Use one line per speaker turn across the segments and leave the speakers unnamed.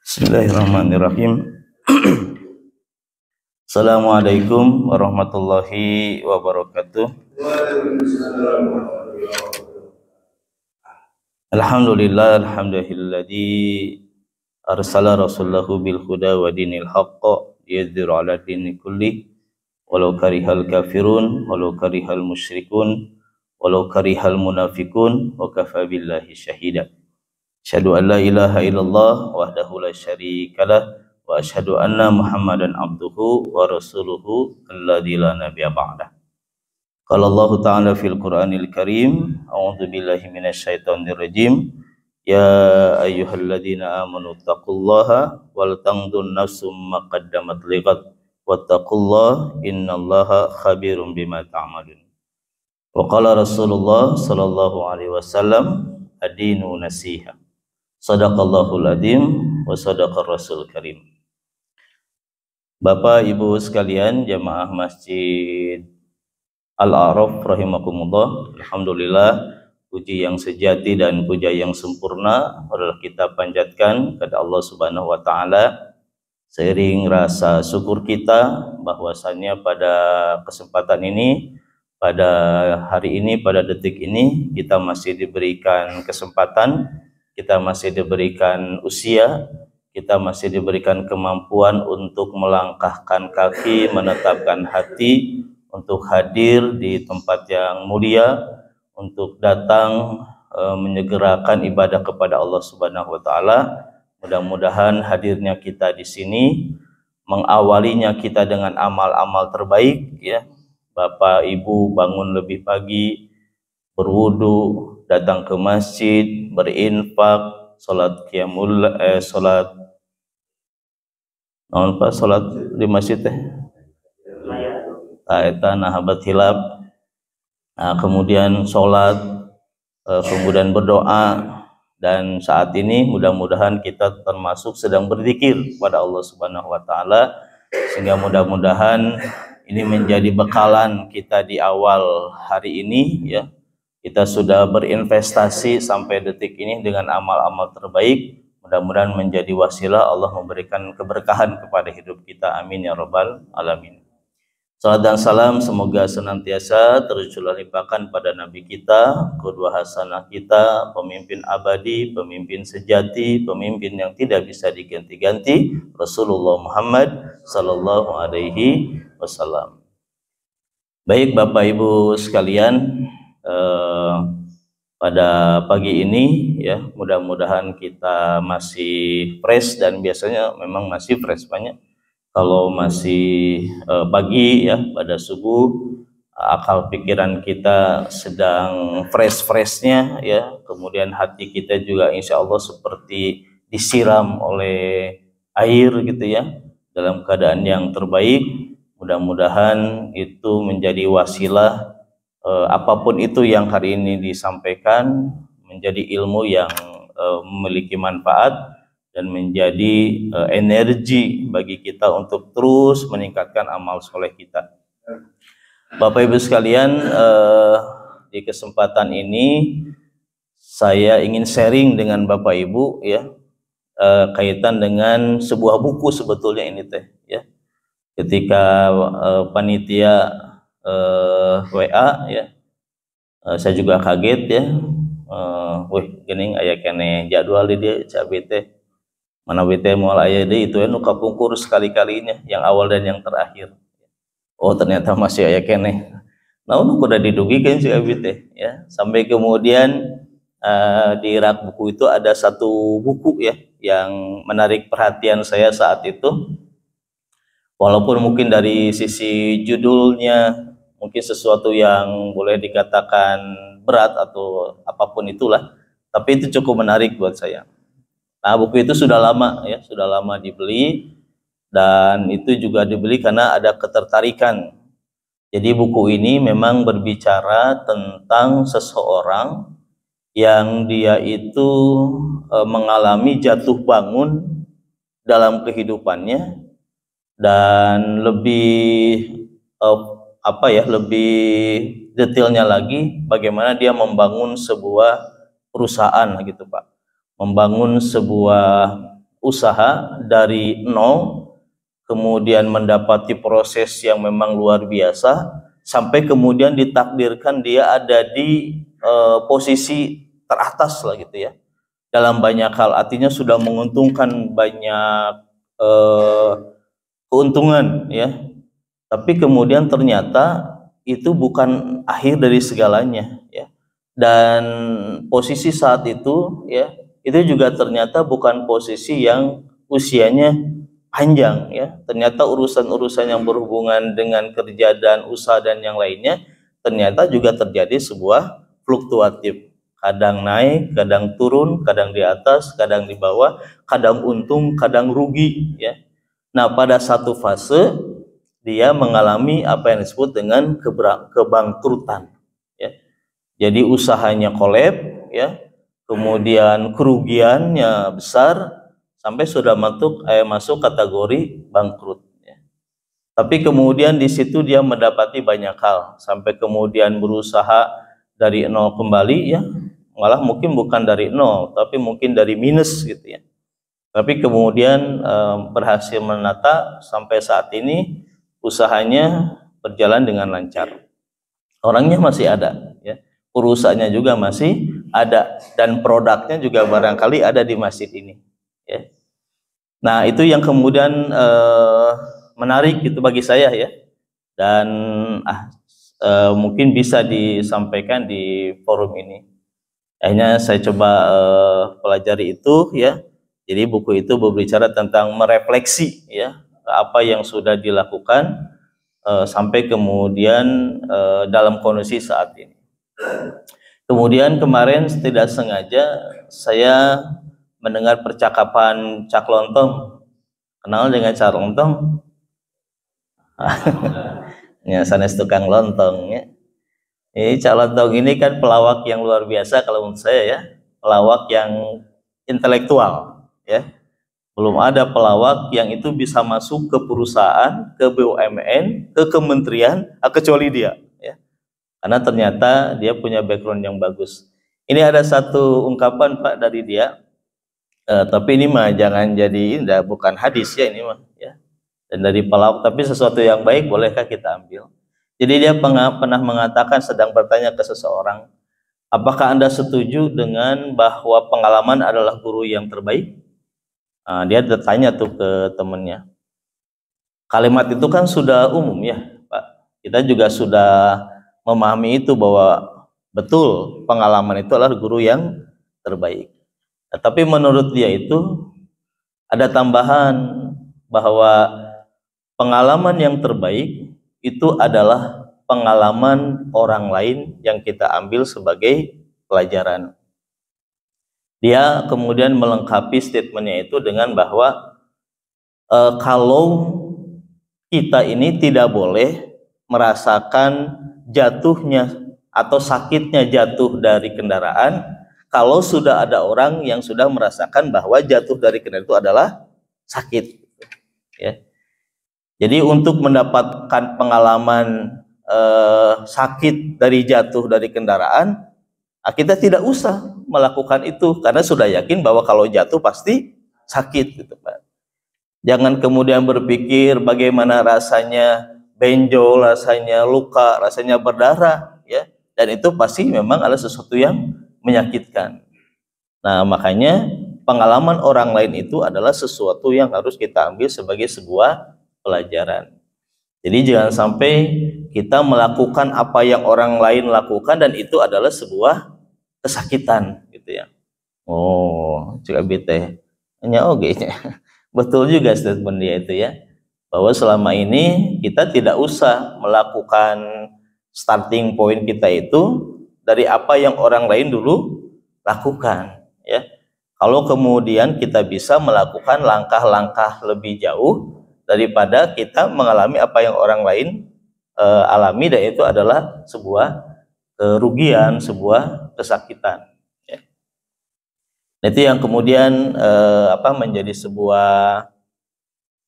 Bismillahirrahmanirrahim. Assalamualaikum warahmatullahi wabarakatuh. Alhamdulillah, alhamdulilladzi arsala rasulahu bil huda wa dinil haqq yadhhiru 'ala dini kulli walau karihal kafirun walau karihal musyrikun walau karihal munafiqun wa kafa billahi syahida. Asyhadu an la ilaha illallah wahdahu la syarikalah wa asyhadu anna Muhammadan abduhu wa rasuluhu alladzi la nabiyya ba'dah. Qala Allah ta'ala fil Qur'anil Karim, a'udzu billahi minasyaitonir rajim. Ya ayyuhalladzina amanu taqullaha wal tanzur nafsum ma qaddamat lighad wattaqullaha innallaha khabirum bima ta'malun. Wa qala Rasulullah sallallahu alaihi wasallam, ad-dinu nasiha. Sadaqallahul adzim wa sadaqar rasul karim. Bapak Ibu sekalian jamaah Masjid Al-A'raf rahimakumullah, alhamdulillah puji yang sejati dan puja yang sempurna adalah kita panjatkan kepada Allah Subhanahu wa taala. Seiring rasa syukur kita bahwasannya pada kesempatan ini, pada hari ini, pada detik ini kita masih diberikan kesempatan, kita masih diberikan usia, kita masih diberikan kemampuan untuk melangkahkan kaki, menetapkan hati, untuk hadir di tempat yang mulia, untuk datang menyegerakan ibadah kepada Allah Subhanahu wa taala. Mudah-mudahan hadirnya kita di sini, mengawalinya kita dengan amal-amal terbaik ya. Bapak Ibu bangun lebih pagi, berwudu, datang ke masjid, berinfak, salat salat di masjid teh. Eta nahabat hilab. Nah, kemudian salat, kemudian berdoa, dan saat ini mudah-mudahan kita termasuk sedang berzikir kepada Allah Subhanahu wa taala, sehingga mudah-mudahan ini menjadi bekalan kita di awal hari ini ya. Kita sudah berinvestasi sampai detik ini dengan amal-amal terbaik. Mudah-mudahan menjadi wasilah Allah memberikan keberkahan kepada hidup kita. Amin ya rabbal alamin. Salat dan salam semoga senantiasa tercurah limpahkan pada Nabi kita, qudwah hasanah kita, pemimpin abadi, pemimpin sejati, pemimpin yang tidak bisa diganti-ganti, Rasulullah Muhammad sallallahu alaihi wasallam. Baik Bapak Ibu sekalian, pada pagi ini ya, mudah-mudahan kita masih fresh, dan biasanya memang masih fresh banyak. Kalau masih pagi ya, pada subuh, akal pikiran kita sedang fresh-freshnya ya, kemudian hati kita juga insya Allah seperti disiram oleh air gitu ya, dalam keadaan yang terbaik. Mudah-mudahan itu menjadi wasilah apapun itu yang hari ini disampaikan menjadi ilmu yang memiliki manfaat dan menjadi energi bagi kita untuk terus meningkatkan amal soleh kita. Bapak Ibu sekalian, di kesempatan ini saya ingin sharing dengan Bapak Ibu ya, kaitan dengan sebuah buku sebetulnya ini teh ya. Ketika panitia WA ya, saya juga kaget ya, wih gening aya kene jadwal di dia cabe teh, mana bete moal aya deui itu nu kapungkur sekali-kalinya yang awal dan yang terakhir. Oh ternyata masih aya kene. Naon kudu didugikeun si abi teh ya. Sampai kemudian di rak buku itu ada satu buku ya yang menarik perhatian saya saat itu. Walaupun mungkin dari sisi judulnya mungkin sesuatu yang boleh dikatakan berat atau apapun itulah, tapi itu cukup menarik buat saya. Nah, buku itu sudah lama ya, sudah lama dibeli, dan itu juga dibeli karena ada ketertarikan. Jadi buku ini memang berbicara tentang seseorang yang dia itu mengalami jatuh bangun dalam kehidupannya, dan lebih lebih detailnya lagi bagaimana dia membangun sebuah perusahaan gitu Pak, membangun sebuah usaha dari nol, kemudian mendapati proses yang memang luar biasa, sampai kemudian ditakdirkan dia ada di posisi teratas lah gitu ya, dalam banyak hal, artinya sudah menguntungkan banyak keuntungan ya, tapi kemudian ternyata itu bukan akhir dari segalanya ya. Dan posisi saat itu ya, itu juga ternyata bukan posisi yang usianya panjang ya. Ternyata urusan-urusan yang berhubungan dengan kerja dan usaha dan yang lainnya ternyata juga terjadi sebuah fluktuatif. Kadang naik, kadang turun, kadang di atas, kadang di bawah, kadang untung, kadang rugi ya. Nah, pada satu fase dia mengalami apa yang disebut dengan kebangkrutan ya. Jadi usahanya kolab ya, kemudian kerugiannya besar sampai sudah masuk kategori bangkrut ya. Tapi kemudian di situ dia mendapati banyak hal, sampai kemudian berusaha dari nol kembali ya, malah mungkin bukan dari nol tapi mungkin dari minus gitu ya. Tapi kemudian berhasil menata sampai saat ini usahanya berjalan dengan lancar. Orangnya masih ada ya, perusahaannya juga masih ada, dan produknya juga barangkali ada di masjid ini ya. Nah, itu yang kemudian menarik itu bagi saya ya, dan mungkin bisa disampaikan di forum ini. Akhirnya saya coba pelajari itu ya. Jadi buku itu berbicara tentang merefleksi ya apa yang sudah dilakukan sampai kemudian dalam kondisi saat ini. Kemudian kemarin tidak sengaja saya mendengar percakapan Cak Lontong. Kenal dengan Cak Lontong? Ya, sanes tukang lontong ya. Ini Cak Lontong ini kan pelawak yang luar biasa kalau menurut saya ya, pelawak yang intelektual ya. Belum ada pelawak yang itu bisa masuk ke perusahaan, ke BUMN, ke kementerian, kecuali dia ya. Karena ternyata dia punya background yang bagus. Ini ada satu ungkapan Pak dari dia, tapi ini mah jangan jadi, bukan hadis ya ini mah ya. Dan dari pelawak, tapi sesuatu yang baik bolehkah kita ambil? Jadi dia pernah mengatakan, sedang bertanya ke seseorang, apakah Anda setuju dengan bahwa pengalaman adalah guru yang terbaik? Nah, dia bertanya tuh ke temennya. Kalimat itu kan sudah umum ya Pak. Kita juga sudah memahami itu bahwa betul pengalaman itu adalah guru yang terbaik. Nah, tapi menurut dia itu ada tambahan bahwa pengalaman yang terbaik itu adalah pengalaman orang lain yang kita ambil sebagai pelajaran. Dia kemudian melengkapi statementnya itu dengan bahwa kalau kita ini tidak boleh merasakan jatuhnya atau sakitnya jatuh dari kendaraan kalau sudah ada orang yang sudah merasakan bahwa jatuh dari kendaraan itu adalah sakit ya. Jadi untuk mendapatkan pengalaman sakit dari jatuh dari kendaraan, kita tidak usah melakukan itu karena sudah yakin bahwa kalau jatuh pasti sakit gitu Pak. Jangan kemudian berpikir bagaimana rasanya benjol, rasanya luka, rasanya berdarah ya. Dan itu pasti memang adalah sesuatu yang menyakitkan. Nah, makanya pengalaman orang lain itu adalah sesuatu yang harus kita ambil sebagai sebuah pelajaran. Jadi jangan sampai kita melakukan apa yang orang lain lakukan dan itu adalah sebuah kesakitan gitu ya. Oh, juga bete. Nya oke. Betul juga statement dia itu ya. Bahwa selama ini kita tidak usah melakukan starting point kita itu dari apa yang orang lain dulu lakukan ya. Kalau kemudian kita bisa melakukan langkah-langkah lebih jauh daripada kita mengalami apa yang orang lain alami, dan itu adalah sebuah kerugian, sebuah kesakitan ya. Itu yang kemudian menjadi sebuah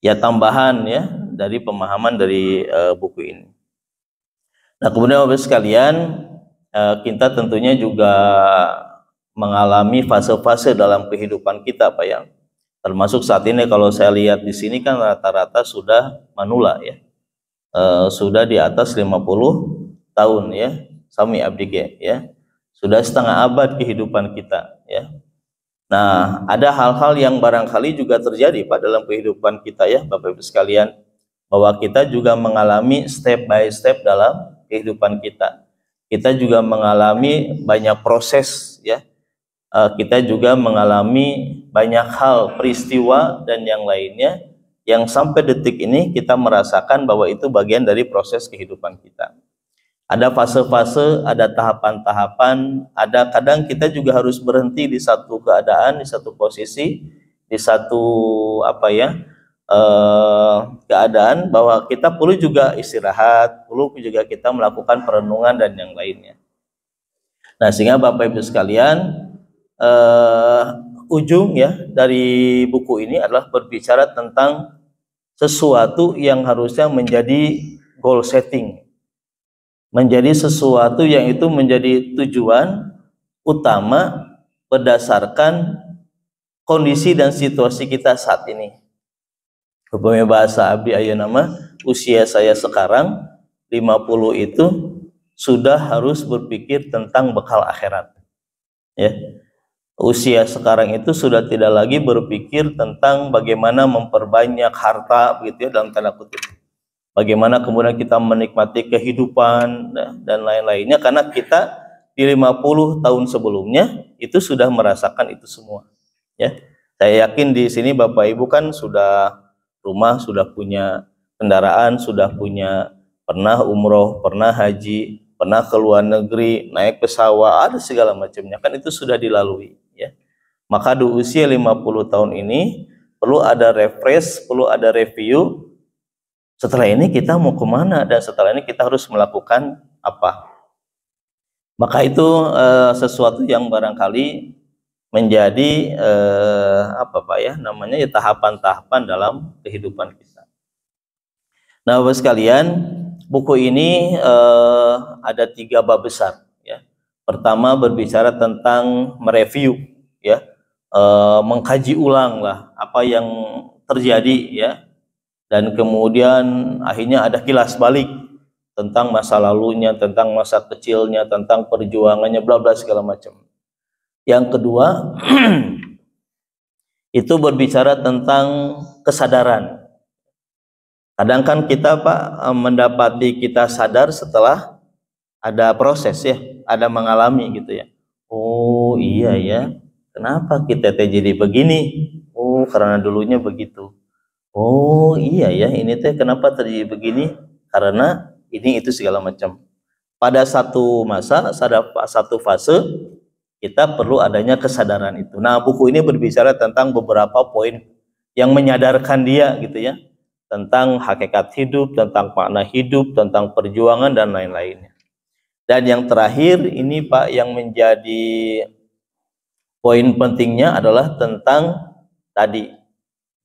ya tambahan ya dari pemahaman dari buku ini. Nah, kemudian Bapak sekalian, kita tentunya juga mengalami fase-fase dalam kehidupan kita Pak ya. Termasuk saat ini kalau saya lihat di sini kan rata-rata sudah manula ya. Sudah di atas 50 tahun ya. Sami abdi ya. Sudah setengah abad kehidupan kita ya. Nah, ada hal-hal yang barangkali juga terjadi Pak dalam kehidupan kita ya, Bapak Ibu sekalian, bahwa kita juga mengalami step by step dalam kehidupan kita. Kita juga mengalami banyak proses ya. Kita juga mengalami banyak hal, peristiwa dan yang lainnya yang sampai detik ini kita merasakan bahwa itu bagian dari proses kehidupan kita. Ada fase-fase, ada tahapan-tahapan, ada kadang kita juga harus berhenti di satu keadaan, di satu posisi, di satu keadaan bahwa kita perlu juga istirahat, perlu juga kita melakukan perenungan dan yang lainnya. Nah, sehingga Bapak Ibu sekalian, ujung ya dari buku ini adalah berbicara tentang sesuatu yang harusnya menjadi goal setting, menjadi sesuatu yang itu menjadi tujuan utama berdasarkan kondisi dan situasi kita saat ini. Umpamanya bahasa abdi ayeuna mah, usia saya sekarang 50 itu sudah harus berpikir tentang bekal akhirat ya. Usia sekarang itu sudah tidak lagi berpikir tentang bagaimana memperbanyak harta begitu ya, dalam tanda kutip. Bagaimana kemudian kita menikmati kehidupan dan lain-lainnya, karena kita di 50 tahun sebelumnya itu sudah merasakan itu semua ya. Saya yakin di sini Bapak Ibu kan sudah rumah, sudah punya kendaraan, sudah punya pernah umroh, pernah haji, pernah ke luar negeri, naik pesawat, ada segala macamnya, kan itu sudah dilalui ya. Maka di usia 50 tahun ini perlu ada refresh, perlu ada review. Setelah ini kita mau kemana dan setelah ini kita harus melakukan apa. Maka itu sesuatu yang barangkali menjadi tahapan-tahapan dalam kehidupan kita. Nah, Bapak sekalian, buku ini ada 3 bab besar ya. Pertama berbicara tentang mereview ya, mengkaji ulang lah apa yang terjadi ya, dan kemudian akhirnya ada kilas balik tentang masa lalunya, tentang masa kecilnya, tentang perjuangannya, bla bla segala macam. Yang kedua itu berbicara tentang kesadaran. Kadang kan kita Pak mendapati kita sadar setelah ada proses ya, ada mengalami gitu ya. Oh iya ya, kenapa kita jadi begini? Oh karena dulunya begitu. Oh iya ya, ini teh kenapa terjadi begini? Karena ini itu segala macam. Pada satu masa, satu fase kita perlu adanya kesadaran itu. Nah, buku ini berbicara tentang beberapa poin yang menyadarkan dia gitu ya, tentang hakikat hidup, tentang makna hidup, tentang perjuangan dan lain-lainnya. Dan yang terakhir ini Pak yang menjadi poin pentingnya adalah tentang tadi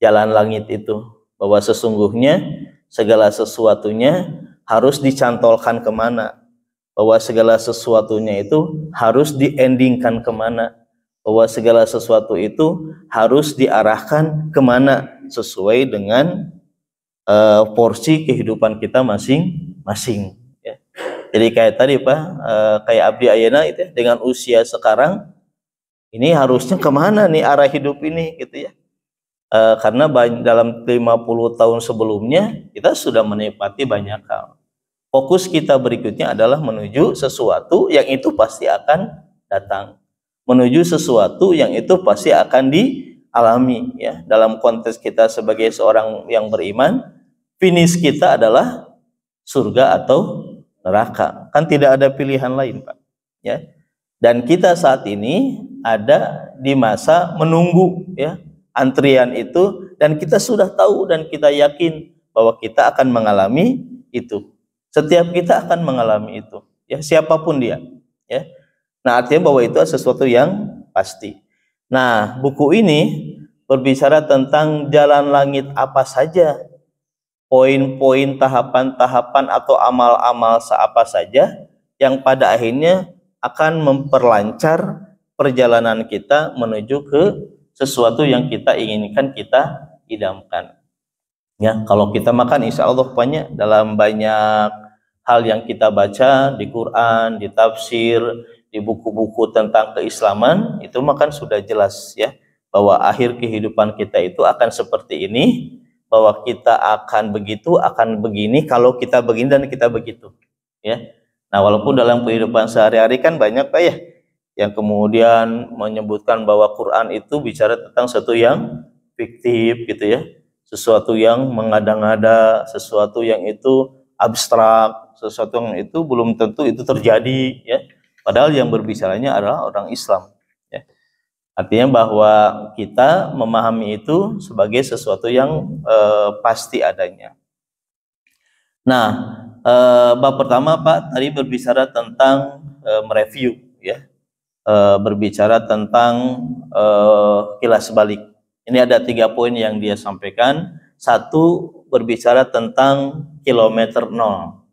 jalan langit itu, bahwa sesungguhnya segala sesuatunya harus dicantolkan kemana, bahwa segala sesuatunya itu harus di-endingkan kemana, bahwa segala sesuatu itu harus diarahkan kemana sesuai dengan porsi kehidupan kita masing-masing ya. Jadi kayak tadi Pak, kayak abdi ayeuna itu ya, dengan usia sekarang ini harusnya kemana nih arah hidup ini gitu ya. Karena dalam 50 tahun sebelumnya kita sudah menikmati banyak hal. Fokus kita berikutnya adalah menuju sesuatu yang itu pasti akan datang, menuju sesuatu yang itu pasti akan dialami ya. Dalam konteks kita sebagai seorang yang beriman, finish kita adalah surga atau neraka, kan tidak ada pilihan lain Pak ya. Dan kita saat ini ada di masa menunggu ya, antrian itu, dan kita sudah tahu dan kita yakin bahwa kita akan mengalami itu. Setiap kita akan mengalami itu ya, siapapun dia ya. Nah, artinya bahwa itu sesuatu yang pasti. Nah, buku ini berbicara tentang jalan langit apa saja, poin-poin, tahapan-tahapan atau amal-amal apa saja yang pada akhirnya akan memperlancar perjalanan kita menuju ke sesuatu yang kita inginkan, kita idamkan. Ya, kalau kita makan insya Allah banyak, dalam banyak hal yang kita baca di Quran, di tafsir, di buku-buku tentang keislaman, itu makan sudah jelas ya, bahwa akhir kehidupan kita itu akan seperti ini, bahwa kita akan begitu, akan begini kalau kita begini dan kita begitu ya. Nah, walaupun dalam kehidupan sehari-hari kan banyak Pak ya yang kemudian menyebutkan bahwa Quran itu bicara tentang sesuatu yang fiktif gitu ya, sesuatu yang mengada-ngada, sesuatu yang itu abstrak, sesuatu yang itu belum tentu itu terjadi ya. Padahal yang berbicaranya adalah orang Islam ya. Artinya bahwa kita memahami itu sebagai sesuatu yang pasti adanya. Nah, bab pertama Pak tadi berbicara tentang mereview ya. Berbicara tentang kilas balik. Ini ada 3 poin yang dia sampaikan. 1, berbicara tentang kilometer 0.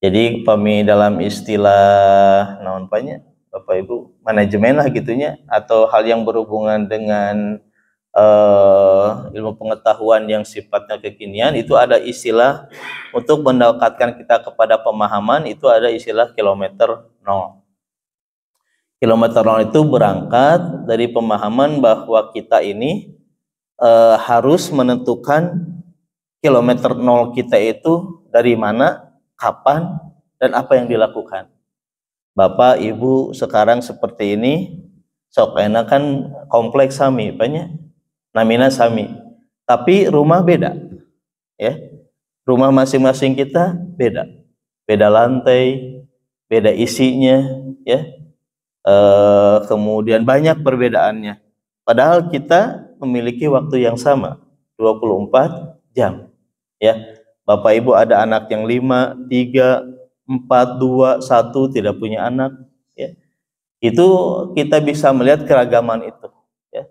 Jadi dalam istilah naon banyak Bapak Ibu manajemen lah gitunya, atau hal yang berhubungan dengan ilmu pengetahuan yang sifatnya kekinian, itu ada istilah untuk mendekatkan kita kepada pemahaman, itu ada istilah kilometer 0. Kilometer 0 itu berangkat dari pemahaman bahwa kita ini harus menentukan kilometer 0 kita itu dari mana, kapan, dan apa yang dilakukan. Bapak, Ibu sekarang seperti ini, sok enak kan kompleks sami, banyak namina sami, tapi rumah beda ya. Rumah masing-masing kita beda, beda lantai, beda isinya ya. Kemudian banyak perbedaannya. Padahal kita memiliki waktu yang sama, 24 jam. Ya, Bapak Ibu ada anak yang 5, 3, 4, 2, 1 tidak punya anak. Ya, itu kita bisa melihat keragaman itu. Ya,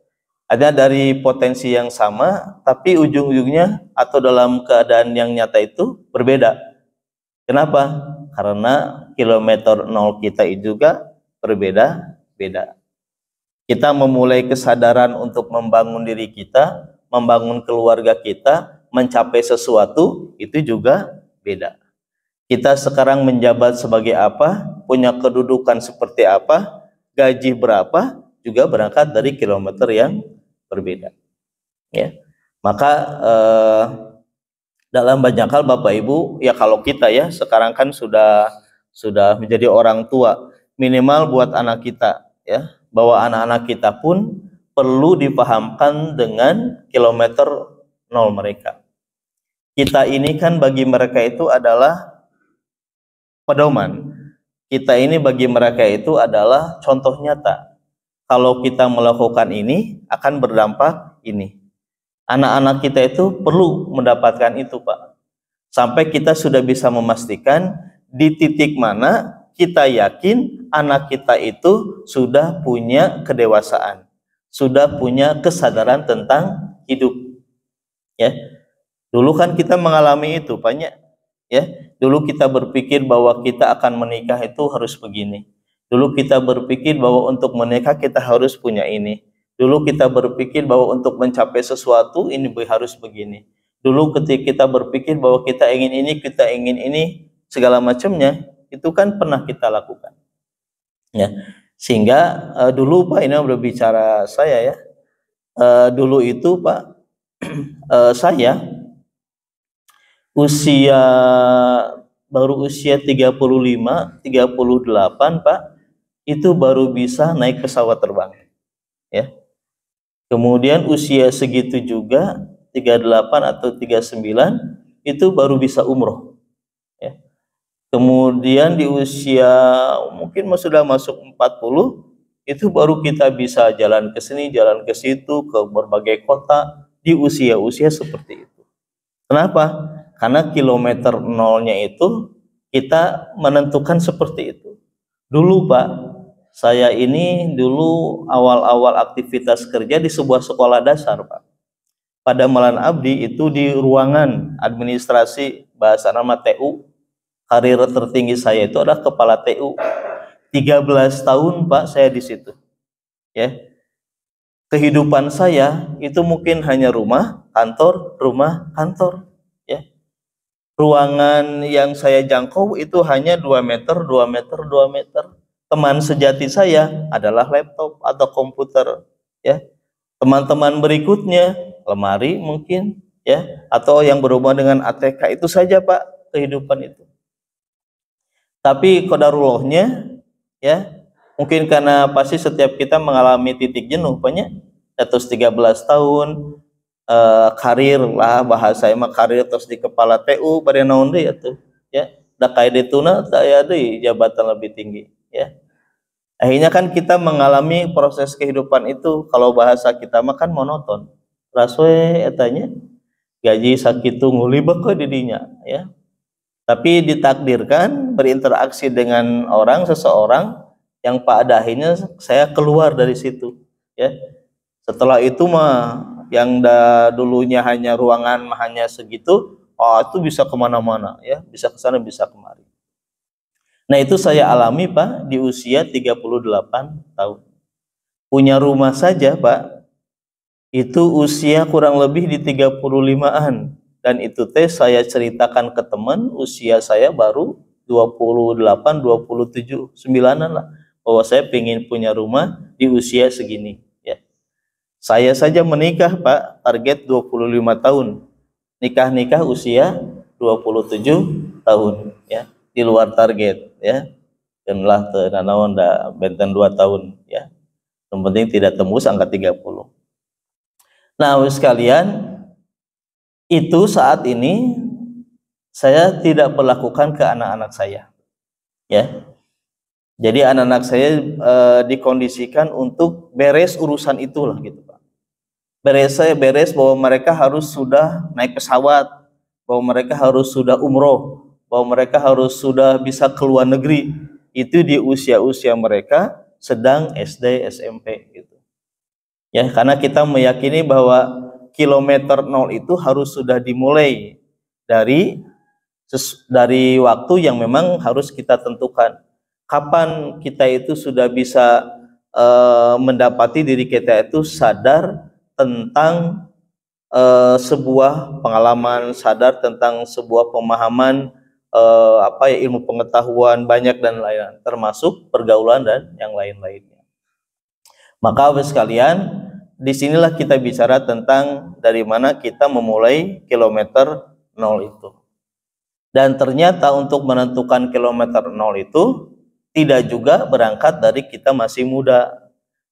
ada dari potensi yang sama, tapi ujung-ujungnya atau dalam keadaan yang nyata itu berbeda. Kenapa? Karena kilometer 0 kita itu juga berbeda-beda. Kita memulai kesadaran untuk membangun diri kita, membangun keluarga kita, mencapai sesuatu, itu juga beda. Kita sekarang menjabat sebagai apa, punya kedudukan seperti apa, gaji berapa, juga berangkat dari kilometer yang berbeda. Ya. Maka dalam banyak hal Bapak Ibu, ya kalau kita ya sekarang kan sudah menjadi orang tua, minimal buat anak kita ya, bahwa anak-anak kita pun perlu dipahamkan dengan kilometer 0 mereka. Kita ini kan bagi mereka itu adalah pedoman. Kita ini bagi mereka itu adalah contoh nyata. Kalau kita melakukan ini akan berdampak ini. Anak-anak kita itu perlu mendapatkan itu Pak. Sampai kita sudah bisa memastikan di titik mana kita yakin anak kita itu sudah punya kedewasaan, sudah punya kesadaran tentang hidup. Ya, dulu kan kita mengalami itu banyak. Ya, dulu kita berpikir bahwa kita akan menikah itu harus begini. Dulu kita berpikir bahwa untuk menikah kita harus punya ini. Dulu kita berpikir bahwa untuk mencapai sesuatu ini harus begini. Dulu ketika kita berpikir bahwa kita ingin ini, segala macamnya, itu kan pernah kita lakukan. Ya, sehingga dulu Pak, ini berbicara saya ya, dulu itu Pak, saya baru usia 35, 38 Pak, itu baru bisa naik pesawat terbang. Ya. Kemudian usia segitu juga 38 atau 39 itu baru bisa umroh. Ya. Kemudian di usia mungkin sudah masuk 40 itu baru kita bisa jalan ke sini, jalan ke situ, ke berbagai kota di usia-usia seperti itu. Kenapa? Karena kilometer 0-nya itu kita menentukan seperti itu. Dulu Pak, saya ini dulu awal-awal aktivitas kerja di sebuah sekolah dasar Pak. Pada Malan Abdi itu di ruangan administrasi bahasa nama TU. Karir tertinggi saya itu adalah kepala TU. 13 tahun Pak saya di situ. Ya. kehidupan saya itu mungkin hanya rumah, kantor, ya. Ruangan yang saya jangkau itu hanya 2 meter, 2 meter, 2 meter. Teman sejati saya adalah laptop atau komputer, ya. Teman-teman berikutnya lemari mungkin, ya, atau yang berhubungan dengan ATK. Itu saja Pak kehidupan itu. Tapi qadarullohnya, ya, mungkin karena pasti setiap kita mengalami titik jenuh banyak, terus 13 tahun karir lah, bahasa emang karir terus di kepala TU bari naon deui atuh, ya, da kaidetuna teu aya deui jabatan lebih tinggi, ya. Akhirnya kan kita mengalami proses kehidupan itu, kalau bahasa kita mah kan monoton. Ras we etanya gaji sakitu ngulibek ke didinya, ya. Tapi ditakdirkan berinteraksi dengan seseorang yang pada akhirnya saya keluar dari situ, ya. Setelah itu mah yang dulunya hanya ruangan hanya segitu, oh itu bisa kemana-mana, ya, bisa ke sana bisa kemari. Nah itu saya alami Pak di usia 38 tahun. Punya rumah saja Pak, itu usia kurang lebih di 35-an. Dan itu teh saya ceritakan ke teman, usia saya baru 28, 27, 9-an lah, bahwa saya pengen punya rumah di usia segini, ya. Saya saja menikah Pak, target 25 tahun. Nikah usia 27 tahun, ya. Di luar target, ya. Dan lah tenanawan da benten 2 tahun, ya. Yang penting tidak tembus angka 30. Nah, sekalian, itu saat ini saya tidak berlakukan ke anak-anak saya, ya. Jadi anak-anak saya dikondisikan untuk beres urusan itulah gitu Pak. Beres bahwa mereka harus sudah naik pesawat, bahwa mereka harus sudah umroh, bahwa mereka harus sudah bisa ke luar negeri. Itu di usia-usia mereka sedang SD, SMP gitu. Ya, karena kita meyakini bahwa kilometer 0 itu harus sudah dimulai dari waktu yang memang harus kita tentukan. Kapan kita itu sudah bisa mendapati diri kita itu sadar tentang sebuah pengalaman, sadar tentang sebuah pemahaman, ilmu pengetahuan banyak dan lain-lain, termasuk pergaulan dan yang lain-lainnya. Maka sekalian, disinilah kita bicara tentang dari mana kita memulai kilometer 0 itu. Dan ternyata untuk menentukan kilometer 0 itu tidak juga berangkat dari kita masih muda.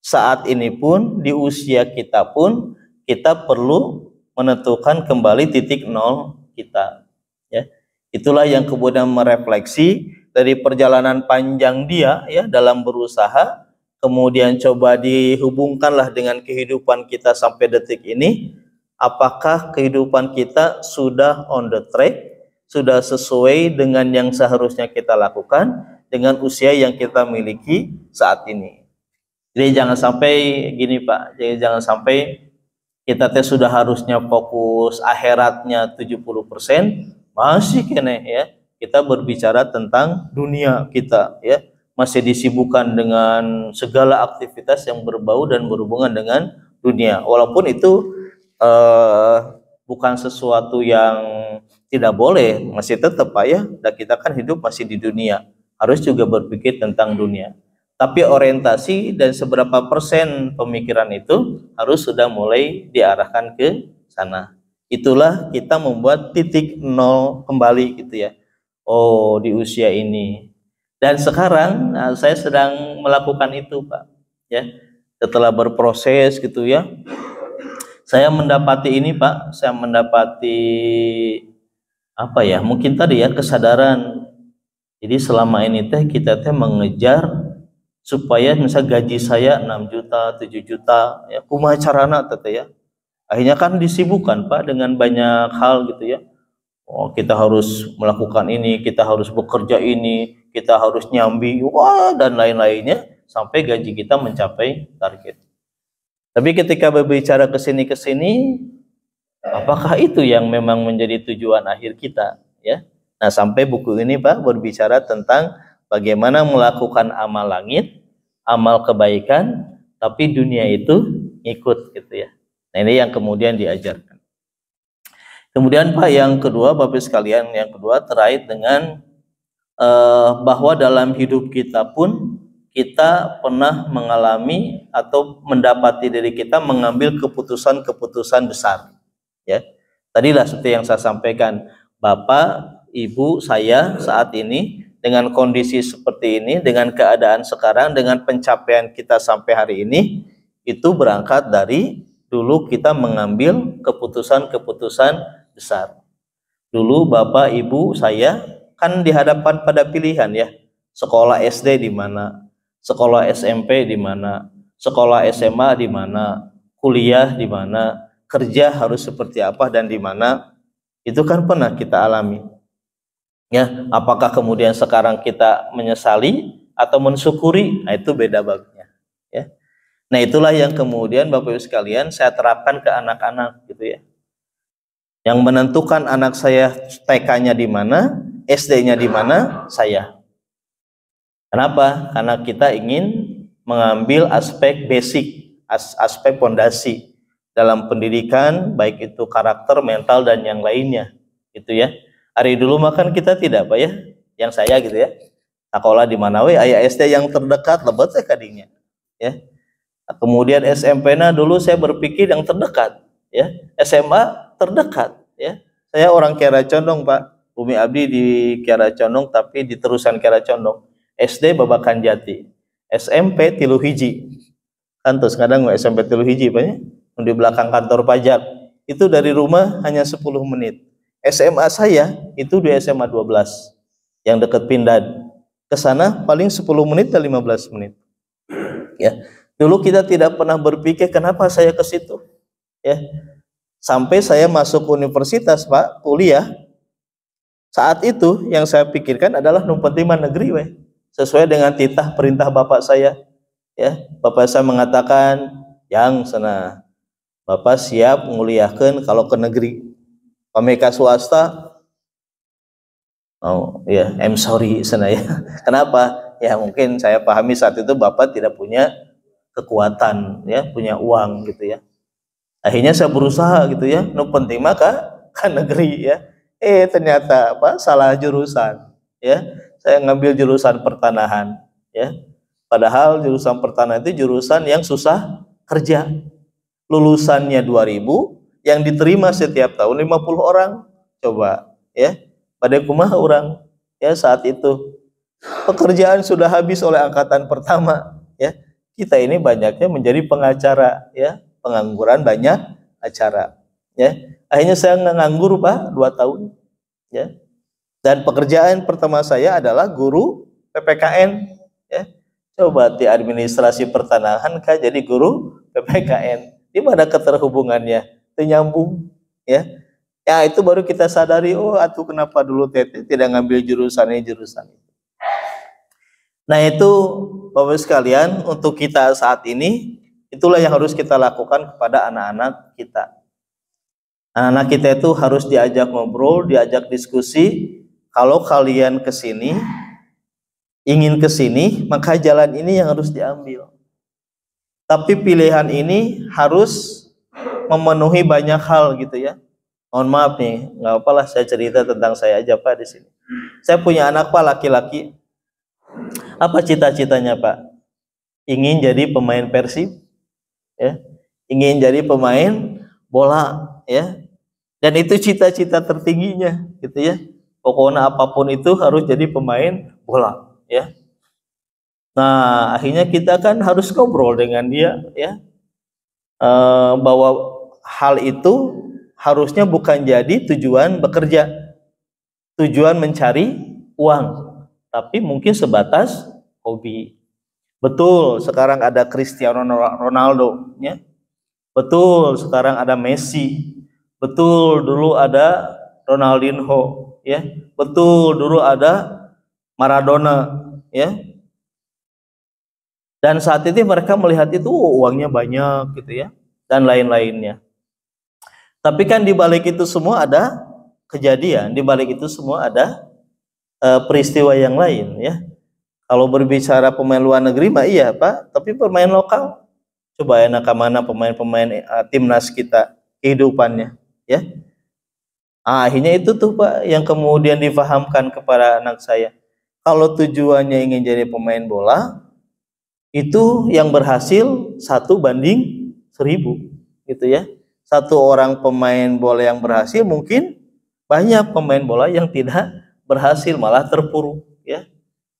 Saat ini pun, di usia kita pun, kita perlu menentukan kembali titik 0 kita, ya. Itulah yang kemudian merefleksi dari perjalanan panjang dia, ya, dalam berusaha, kemudian coba dihubungkanlah dengan kehidupan kita sampai detik ini. Apakah kehidupan kita sudah on the track, sudah sesuai dengan yang seharusnya kita lakukan dengan usia yang kita miliki saat ini. Jadi jangan sampai gini Pak, jadi jangan sampai kita teh sudah harusnya fokus akhiratnya 70%, masih kene, ya, kita berbicara tentang dunia kita, ya, masih disibukkan dengan segala aktivitas yang berbau dan berhubungan dengan dunia. Walaupun itu bukan sesuatu yang tidak boleh, masih tetap Pak, ya, dan kita kan hidup masih di dunia, harus juga berpikir tentang dunia. Tapi orientasi dan seberapa persen pemikiran itu harus sudah mulai diarahkan ke sana. Itulah kita membuat titik 0 kembali gitu, ya. Oh, di usia ini. Dan sekarang saya sedang melakukan itu Pak, ya. Setelah berproses gitu, ya. Saya mendapati ini Pak, saya mendapati apa ya? Mungkin tadi ya kesadaran. Jadi selama ini teh kita teh mengejar supaya misal gaji saya 6 juta, 7 juta, ya, kumaha carana teh, ya. Akhirnya kan disibukkan Pak dengan banyak hal gitu, ya. Oh, kita harus melakukan ini, kita harus bekerja ini, kita harus nyambi, wah, dan lain-lainnya sampai gaji kita mencapai target. Tapi ketika berbicara ke sini, apakah itu yang memang menjadi tujuan akhir kita, ya? Nah, sampai buku ini Pak berbicara tentang bagaimana melakukan amal langit, amal kebaikan, tapi dunia itu ngikut gitu ya. Nah, ini yang kemudian diajarkan. Kemudian Pak, yang kedua, Bapak sekalian, yang kedua terkait dengan bahwa dalam hidup kita pun kita pernah mengalami atau mendapati diri kita mengambil keputusan-keputusan besar. Ya, tadilah seperti yang saya sampaikan, Bapak, Ibu, saya saat ini dengan kondisi seperti ini, dengan keadaan sekarang, dengan pencapaian kita sampai hari ini, itu berangkat dari dulu kita mengambil keputusan-keputusan besar. Dulu Bapak, Ibu, saya kan dihadapkan pada pilihan ya, sekolah SD di mana, sekolah SMP di mana, sekolah SMA di mana, kuliah di mana, kerja harus seperti apa dan di mana, itu kan pernah kita alami. Ya, apakah kemudian sekarang kita menyesali atau mensyukuri? Nah, itu beda babnya. Ya. Nah, itulah yang kemudian Bapak Ibu sekalian saya terapkan ke anak-anak gitu ya. Yang menentukan anak saya TK-nya di mana, SD-nya di mana, saya. Kenapa? Karena kita ingin mengambil aspek basic, aspek fondasi dalam pendidikan, baik itu karakter, mental, dan yang lainnya, gitu ya. Hari dulu makan kita tidak, Pak ya, yang saya gitu ya. Sekolah di mana we, ayah SD yang terdekat, lebet saya kadinya, ya. Kemudian SMP-na dulu saya berpikir yang terdekat, ya. SMA terdekat, ya. Saya orang Kiara Condong, Pak. Bumi abdi di Kiara Condong, tapi di terusan Kiara Condong. SD Babakan Jati, SMP Tilu Hiji. Kan terus kadang SMP Tilu Hiji, Pak ya. Di belakang kantor pajak. Itu dari rumah hanya 10 menit. SMA saya itu di SMA 12 yang dekat Pindad. Ke sana paling 10 menit dan 15 menit. Ya. Dulu kita tidak pernah berpikir kenapa saya ke situ. Ya. Sampai saya masuk universitas, Pak, kuliah. Saat itu yang saya pikirkan adalah numpetiman negeri, we. Sesuai dengan titah perintah Bapak saya. Ya, Bapak saya mengatakan, yang sana Bapak siap nguliahkeun kalau ke negeri. Pameka swasta, oh ya, I'm sorry sana ya. Kenapa? Ya mungkin saya pahami saat itu Bapak tidak punya kekuatan, ya, punya uang gitu ya. Akhirnya saya berusaha gitu ya, nu penting maka kan negeri ya. Ternyata apa? Salah jurusan, ya. Saya ngambil jurusan pertanahan, ya. Padahal jurusan pertanahan itu jurusan yang susah kerja. Lulusannya 2000, yang diterima setiap tahun 50 orang. Coba ya, pada kumaha orang ya saat itu. Pekerjaan sudah habis oleh angkatan pertama ya. Kita ini banyaknya menjadi pengacara ya, pengangguran banyak acara ya. Akhirnya saya nganggur, Pak, 2 tahun ya. Dan pekerjaan pertama saya adalah guru PPKN ya. Coba di administrasi pertanahan kah jadi guru PPKN. Di mana keterhubungannya? Itu nyambung ya. Ya itu baru kita sadari, oh atuh kenapa dulu Tete tidak ngambil jurusan ini. Nah itu Bapak sekalian, untuk kita saat ini itulah yang harus kita lakukan kepada anak-anak kita. Anak-anak kita itu harus diajak ngobrol, diajak diskusi. Kalau kalian kesini, ingin kesini, maka jalan ini yang harus diambil. Tapi pilihan ini harus memenuhi banyak hal gitu ya. Mohon maaf nih, nggak apalah saya cerita tentang saya aja, Pak, di sini. Saya punya anak, Pak, laki-laki. Apa cita-citanya, Pak? Ingin jadi pemain Persib, ya. Ingin jadi pemain bola, ya. Dan itu cita-cita tertingginya, gitu ya. Pokoknya apapun itu harus jadi pemain bola, ya. Nah, akhirnya kita kan harus ngobrol dengan dia, ya, bahwa hal itu harusnya bukan jadi tujuan bekerja, tujuan mencari uang, tapi mungkin sebatas hobi. Betul, sekarang ada Cristiano Ronaldo, ya. Betul, sekarang ada Messi. Betul, dulu ada Ronaldinho, ya. Betul, dulu ada Maradona, ya. Dan saat itu mereka melihat itu uangnya banyak gitu ya, dan lain-lainnya. Tapi kan di balik itu semua ada kejadian, di balik itu semua ada peristiwa yang lain ya. Kalau berbicara pemain luar negeri mah iya, Pak, tapi pemain lokal Coba enak mana pemain-pemain timnas kita kehidupannya, ya. Akhirnya itu tuh Pak yang kemudian difahamkan kepada anak saya. Kalau tujuannya ingin jadi pemain bola, itu yang berhasil 1 banding 1000, gitu ya. Satu orang pemain bola yang berhasil, mungkin banyak pemain bola yang tidak berhasil, malah terpuruk, ya.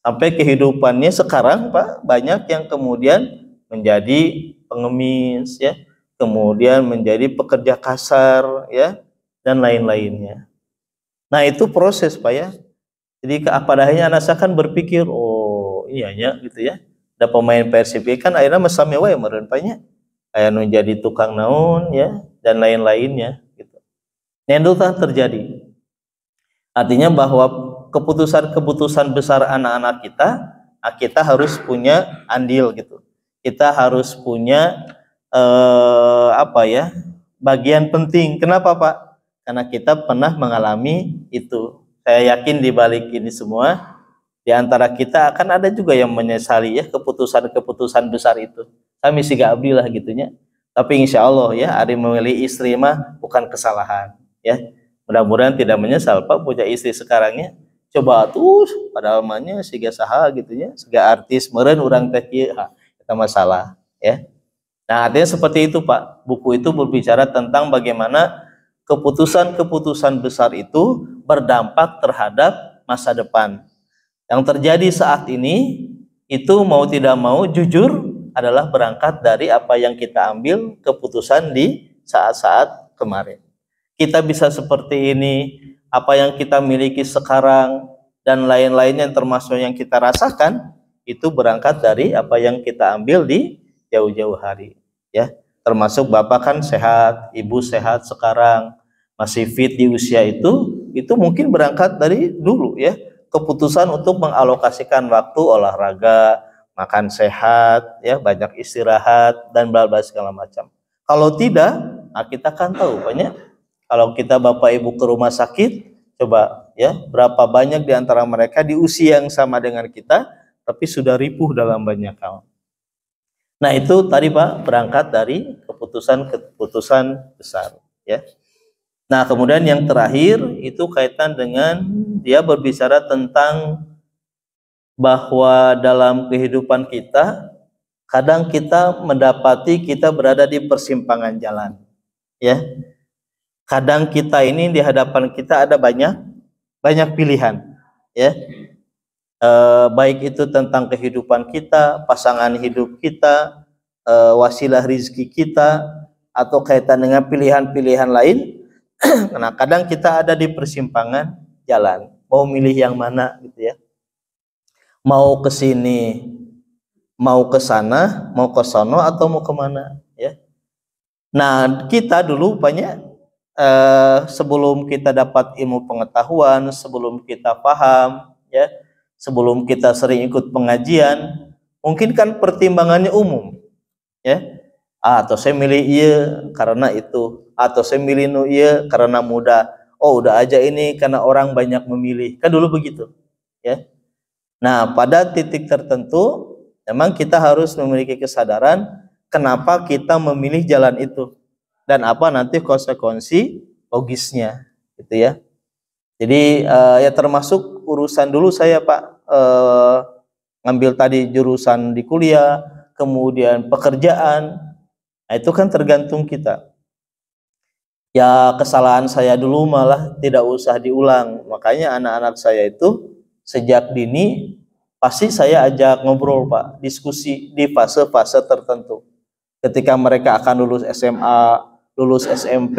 Sampai kehidupannya sekarang Pak banyak yang kemudian menjadi pengemis, ya, kemudian menjadi pekerja kasar, ya, dan lain-lainnya. Nah itu proses Pak ya. Jadi pada akhirnya anak saya kan berpikir, oh iya ya gitu ya. Ada pemain Persib kan akhirnya mesame wae meureun Pak nya. Kayak nu jadi tukang naon ya dan lain-lainnya gitu. Nah itu terjadi. Artinya bahwa keputusan-keputusan besar anak-anak kita harus punya andil gitu. Kita harus punya bagian penting. Kenapa Pak? Karena kita pernah mengalami itu. Saya yakin di balik ini semua, di antara kita akan ada juga yang menyesali ya keputusan-keputusan besar itu. Kami sih gak abdi lah gitunya. Tapi insya Allah ya, Ari memilih istri mah bukan kesalahan ya. Mudah-mudahan tidak menyesal Pak punya istri sekarangnya. Coba tuh padahal mahnya siga saha gitunya, siga artis meureun urang teh kieu, kita masalah ya. Nah, artinya seperti itu Pak. Buku itu berbicara tentang bagaimana keputusan-keputusan besar itu berdampak terhadap masa depan. Yang terjadi saat ini itu mau tidak mau jujur adalah berangkat dari apa yang kita ambil keputusan di saat-saat kemarin. Kita bisa seperti ini, apa yang kita miliki sekarang dan lain-lainnya termasuk yang kita rasakan itu berangkat dari apa yang kita ambil di jauh-jauh hari ya. Termasuk Bapak kan sehat, Ibu sehat sekarang, masih fit di usia itu mungkin berangkat dari dulu ya. Keputusan untuk mengalokasikan waktu olahraga, makan sehat ya, banyak istirahat dan bla bla segala macam. Kalau tidak, kita kan tahu banyak. Kalau kita Bapak Ibu ke rumah sakit, coba ya, berapa banyak di antara mereka di usia yang sama dengan kita, tapi sudah ripuh dalam banyak hal. Nah itu tadi Pak, berangkat dari keputusan-keputusan besar ya. Nah kemudian yang terakhir itu kaitan dengan dia berbicara tentang bahwa dalam kehidupan kita, kadang kita mendapati kita berada di persimpangan jalan ya. Kadang kita ini di hadapan kita ada banyak pilihan ya, baik itu tentang kehidupan kita, pasangan hidup kita, wasilah rizki kita, atau kaitan dengan pilihan-pilihan lain. Nah kadang kita ada di persimpangan jalan, mau milih yang mana gitu ya, mau ke sini, mau ke sana, mau ke sono, atau mau kemana ya. Nah kita dulu banyak sebelum kita dapat ilmu pengetahuan, sebelum kita paham ya, sebelum kita sering ikut pengajian, mungkin kan pertimbangannya umum ya. Atau saya milih iya karena itu, atau saya milih nu iya karena muda. Oh udah aja ini karena orang banyak memilih, kan dulu begitu ya. Nah pada titik tertentu memang kita harus memiliki kesadaran kenapa kita memilih jalan itu dan apa nanti konsekuensi logisnya gitu ya. Jadi ya termasuk urusan dulu saya Pak ngambil tadi jurusan di kuliah, kemudian pekerjaan. Nah itu kan tergantung kita. Ya kesalahan saya dulu malah tidak usah diulang. Makanya anak-anak saya itu sejak dini pasti saya ajak ngobrol Pak, diskusi di fase-fase tertentu. Ketika mereka akan lulus SMA, lulus SMP,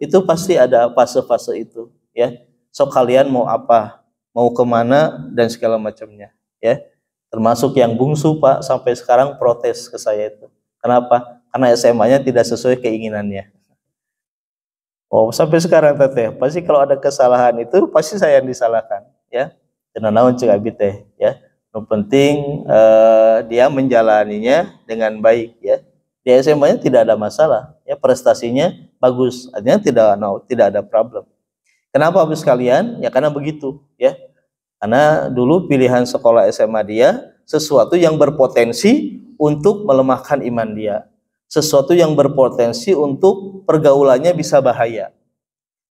itu pasti ada fase-fase itu ya. So kalian mau apa, mau kemana dan segala macamnya ya. Termasuk yang bungsu Pak sampai sekarang protes ke saya itu. Kenapa? Karena SMA-nya tidak sesuai keinginannya. Oh sampai sekarang teteh pasti kalau ada kesalahan itu pasti saya yang disalahkan ya. Dan naon cek abi teh ya. Yang penting dia menjalaninya dengan baik ya. Di SMA-nya tidak ada masalah, ya prestasinya bagus, artinya tidak ada problem. Kenapa Bapak sekalian? Ya karena begitu, ya. Karena dulu pilihan sekolah SMA dia sesuatu yang berpotensi untuk melemahkan iman dia, sesuatu yang berpotensi untuk pergaulannya bisa bahaya,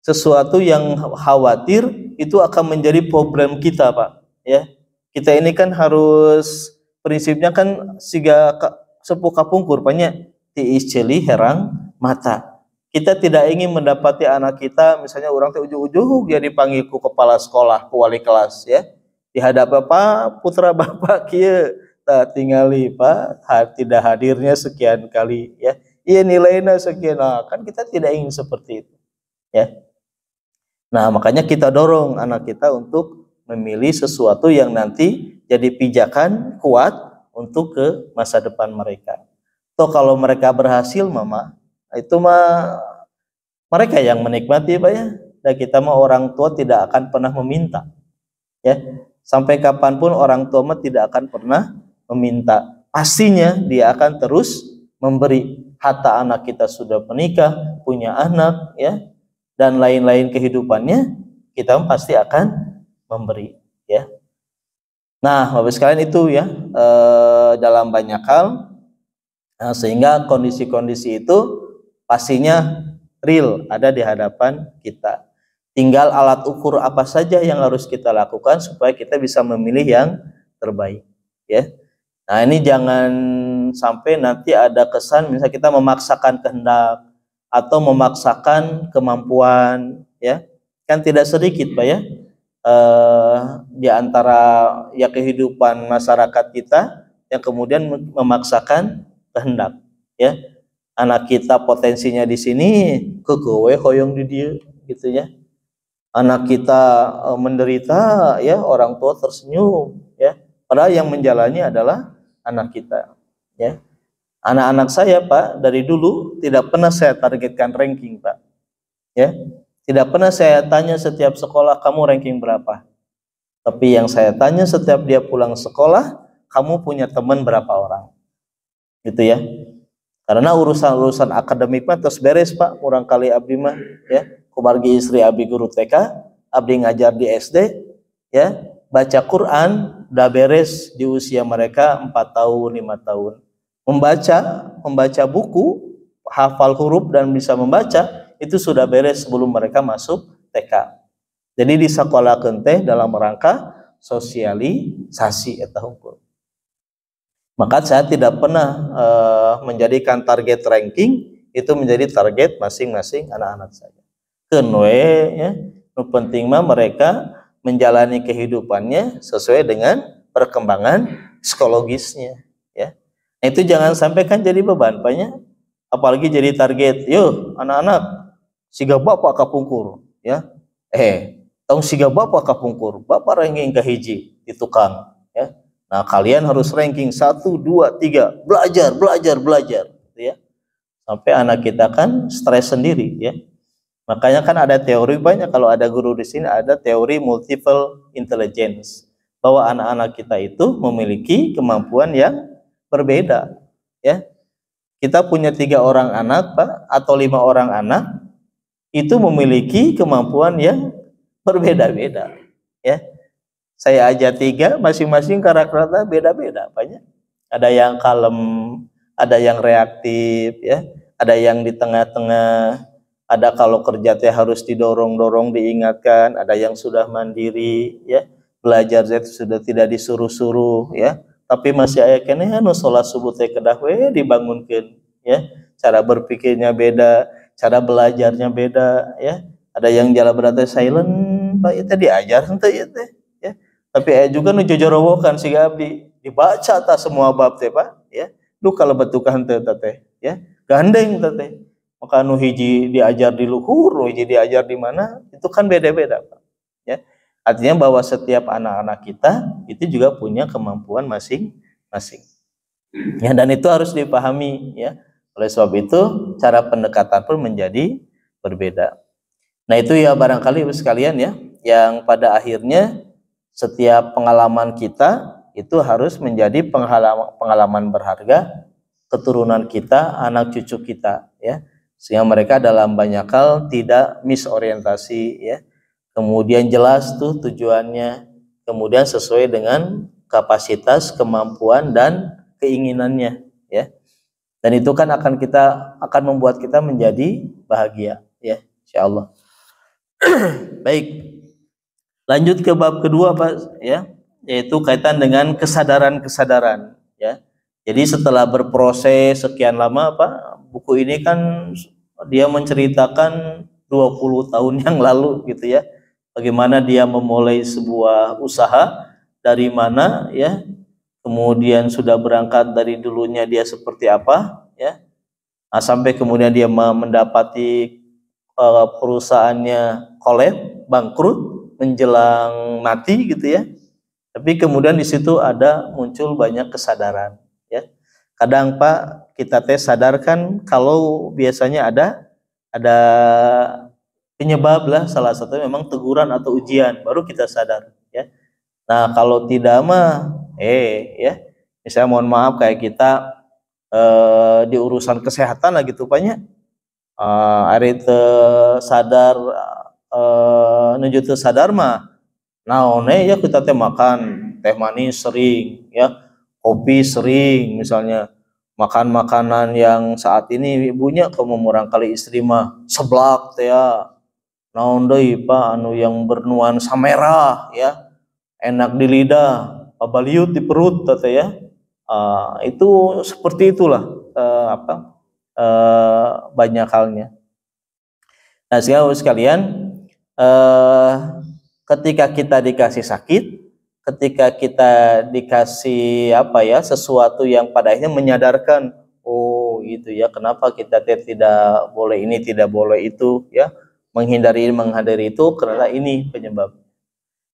sesuatu yang khawatir itu akan menjadi problem kita, Pak. Ya, kita ini kan harus prinsipnya kan siga sepuh kapungkur, banyak tiis celi herang mata. Kita tidak ingin mendapati anak kita, misalnya orang teh ujug-ujug dia dipanggil ku kepala sekolah, ku wali kelas, ya. Di hadapan Pak putra Bapak kieu tak tingali Pak tidak hadirnya sekian kali, ya. Iya nilainya sekian. Nah, kan kita tidak ingin seperti itu, ya. Nah, makanya kita dorong anak kita untuk memilih sesuatu yang nanti jadi pijakan kuat untuk ke masa depan mereka. Toh kalau mereka berhasil, Mama, itu mah mereka yang menikmati, Pak, ya. Dan kita mah orang tua tidak akan pernah meminta, ya. Sampai kapanpun orang tua mah tidak akan pernah meminta. Pastinya dia akan terus memberi. Hatta anak kita sudah menikah, punya anak, ya, dan lain-lain kehidupannya, kita pasti akan memberi, ya. Nah, Bapak sekalian itu ya, dalam banyak hal. Nah, sehingga kondisi-kondisi itu pastinya real ada di hadapan kita. Tinggal alat ukur apa saja yang harus kita lakukan supaya kita bisa memilih yang terbaik, ya. Nah, ini jangan sampai nanti ada kesan misalnya kita memaksakan kehendak atau memaksakan kemampuan, ya. Kan tidak sedikit, Pak, ya, di antara ya kehidupan masyarakat kita yang kemudian memaksakan kehendak, ya. Anak kita potensinya di sini kegawe hoyong di dia, gitu, ya. Anak kita menderita, ya, orang tua tersenyum, ya. Padahal yang menjalani adalah anak kita, ya. Anak-anak saya, Pak, dari dulu tidak pernah saya targetkan ranking, Pak, ya. Tidak pernah saya tanya setiap sekolah kamu ranking berapa. Tapi yang saya tanya setiap dia pulang sekolah, kamu punya teman berapa orang, gitu, ya. Karena urusan-urusan akademik mah terus beres, Pak. Kurang kali abdi mah, ya, kubargi istri abdi guru TK, abdi ngajar di SD, ya, baca Quran udah beres di usia mereka 4 tahun 5 tahun. Membaca buku, hafal huruf dan bisa membaca itu sudah beres sebelum mereka masuk TK. Jadi di sekolah teh dalam rangka sosialisasi eta hukum. Maka saya tidak pernah menjadikan target ranking itu menjadi target masing-masing anak-anak saya. Kenwe, ya, penting mah mereka menjalani kehidupannya sesuai dengan perkembangan psikologisnya, ya. Nah, itu jangan sampai kan jadi beban, Pak, ya. Apalagi jadi target, yo anak-anak siga bapak kapungkur, ya. Tong siga bapak kapungkur, bapak ranking ke hiji di tukang, ya. Nah, kalian harus ranking 1, 2, 3, belajar, gitu, ya. Sampai anak kita kan stres sendiri, ya. Makanya kan ada teori banyak, kalau ada guru di sini ada teori multiple intelligence, bahwa anak-anak kita itu memiliki kemampuan yang berbeda, ya. Kita punya 3 orang anak, Pak, atau 5 orang anak itu memiliki kemampuan yang berbeda-beda, ya. Saya aja 3, masing-masing karakternya beda-beda, banyak. Ada yang kalem, ada yang reaktif, ya. Ada yang di tengah-tengah. Ada kalau kerja teh harus didorong-dorong, diingatkan. Ada yang sudah mandiri, ya. Belajar sudah tidak disuruh-suruh, ya. Tapi masih aya keneh anu salat subuh teh kedah we dibangunkeun, ya. Cara berpikirnya beda, cara belajarnya beda, ya. Ada yang jalan berat silent, Pak, itu diajar henteu ieu teh, ya. Tapi juga nu jojorowokan si abdi dibaca ta semua bab teh, Pak, ya. Duh kalau betukan teh teh, ya. Gandeng teh. Maka nu hiji diajar di luhur, nu hiji diajar di mana, itu kan beda-beda, Pak, ya. Artinya bahwa setiap anak-anak kita itu juga punya kemampuan masing-masing, ya, dan itu harus dipahami, ya. Oleh sebab itu cara pendekatan pun menjadi berbeda. Nah, itu ya barangkali sekalian, ya, yang pada akhirnya setiap pengalaman kita itu harus menjadi pengalaman berharga keturunan kita, anak cucu kita, ya, sehingga mereka dalam banyak hal tidak misorientasi, ya. Kemudian jelas tuh tujuannya, kemudian sesuai dengan kapasitas, kemampuan dan keinginannya, ya. Dan itu kan akan membuat kita menjadi bahagia, ya, insyaallah. Baik, lanjut ke bab kedua, Pak, ya, yaitu kaitan dengan kesadaran-kesadaran, ya. Jadi setelah berproses sekian lama, Pak, buku ini kan dia menceritakan 20 tahun yang lalu gitu ya. Bagaimana dia memulai sebuah usaha, dari mana ya, kemudian sudah berangkat dari dulunya dia seperti apa ya. Nah, sampai kemudian dia mendapati perusahaannya kolab, bangkrut menjelang mati gitu ya. Tapi kemudian di situ ada muncul banyak kesadaran ya. Kadang Pak kita sadarkan kalau biasanya ada penyebab lah, salah satu memang teguran atau ujian, baru kita sadar ya. Nah kalau tidak mah ya, misalnya mohon maaf kayak kita di urusan kesehatan lah gitu banyak hari sadar nuju teu sadar mah naone ya kita makan teh manis sering ya, kopi sering, misalnya makan makanan yang saat ini ibunya kamu murang kali istri mah seblak teh ya, naon deui Pak anu yang bernuansa merah ya, enak di lidah, pabaliut di perut teh ya. Itu seperti itulah banyak halnya. Nah sekalian, ketika kita dikasih sakit, ketika kita dikasih sesuatu yang pada akhirnya menyadarkan, oh itu ya kenapa kita tidak boleh ini, tidak boleh itu ya, menghindari itu karena ini penyebab.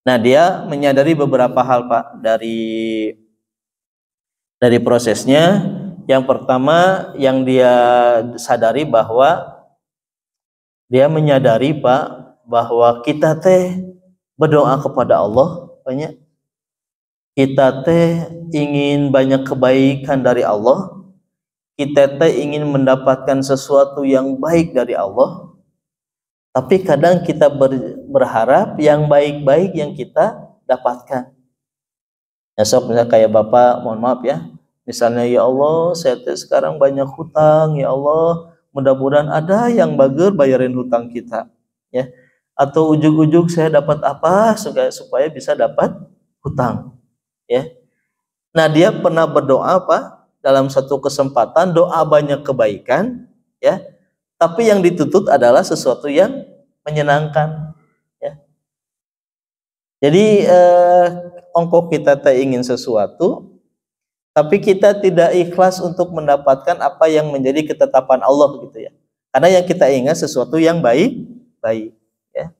Nah dia menyadari beberapa hal Pak dari prosesnya. Yang pertama yang dia sadari bahwa dia menyadari Pak bahwa kita berdoa kepada Allah banyak, kita ingin banyak kebaikan dari Allah, kita ingin mendapatkan sesuatu yang baik dari Allah, tapi kadang kita berharap yang baik-baik yang kita dapatkan. Ya sok misalnya kayak Bapak, mohon maaf ya, misalnya ya Allah saya sekarang banyak hutang, ya Allah mudah-mudahan ada yang bager bayarin hutang kita ya, atau ujug-ujug saya dapat apa supaya bisa dapat hutang ya. Nah dia pernah berdoa Pak dalam satu kesempatan, doa banyak kebaikan ya, tapi yang dituntut adalah sesuatu yang menyenangkan ya. Jadi ongkok kita ingin sesuatu, tapi kita tidak ikhlas untuk mendapatkan apa yang menjadi ketetapan Allah gitu ya. Karena yang kita ingat sesuatu yang baik ya.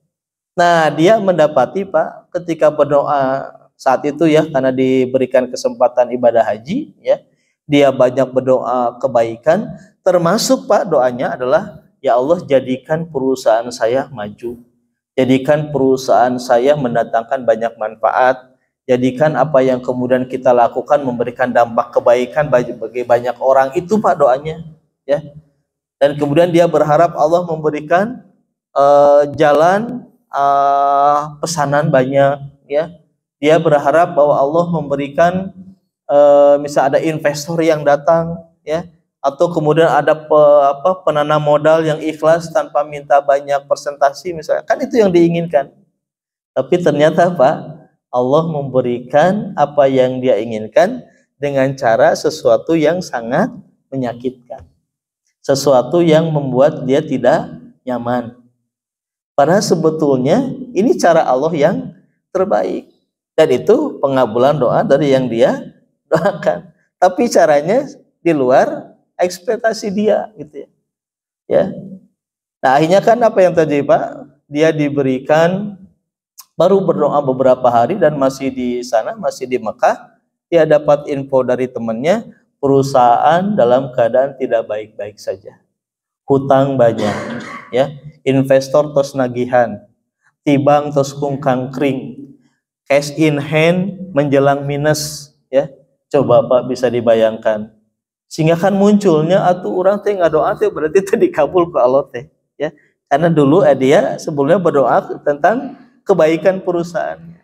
Nah, dia mendapati Pak ketika berdoa saat itu ya, karena diberikan kesempatan ibadah haji ya, dia banyak berdoa kebaikan, termasuk Pak doanya adalah ya Allah jadikan perusahaan saya maju. Jadikan perusahaan saya mendatangkan banyak manfaat. Jadikan apa yang kemudian kita lakukan memberikan dampak kebaikan bagi banyak orang. Itu Pak doanya ya. Dan kemudian dia berharap Allah memberikan jalan pesanan banyak ya. Dia berharap bahwa Allah memberikan misal ada investor yang datang ya, atau kemudian ada penanam modal yang ikhlas tanpa minta banyak persentasi misalnya, kan itu yang diinginkan. Tapi ternyata Pak Allah memberikan apa yang dia inginkan dengan cara sesuatu yang sangat menyakitkan, sesuatu yang membuat dia tidak nyaman. Padahal sebetulnya ini cara Allah yang terbaik, dan itu pengabulan doa dari yang dia doakan. Tapi caranya di luar ekspektasi dia gitu ya. Ya. Nah, akhirnya kan apa yang terjadi Pak? Dia diberikan, baru berdoa beberapa hari dan masih di sana, masih di Mekah, dia dapat info dari temannya, perusahaan dalam keadaan tidak baik-baik saja. Hutang banyak, ya. Investor tos nagihan, tibang tos kungkang kring, cash in hand menjelang minus, ya. Coba Pak bisa dibayangkan. Sehingga kan munculnya atuh orang teh ngadoa teh berarti teh dikabul ke Allah teh, ya. Karena dulu dia sebelumnya berdoa tentang kebaikan perusahaannya.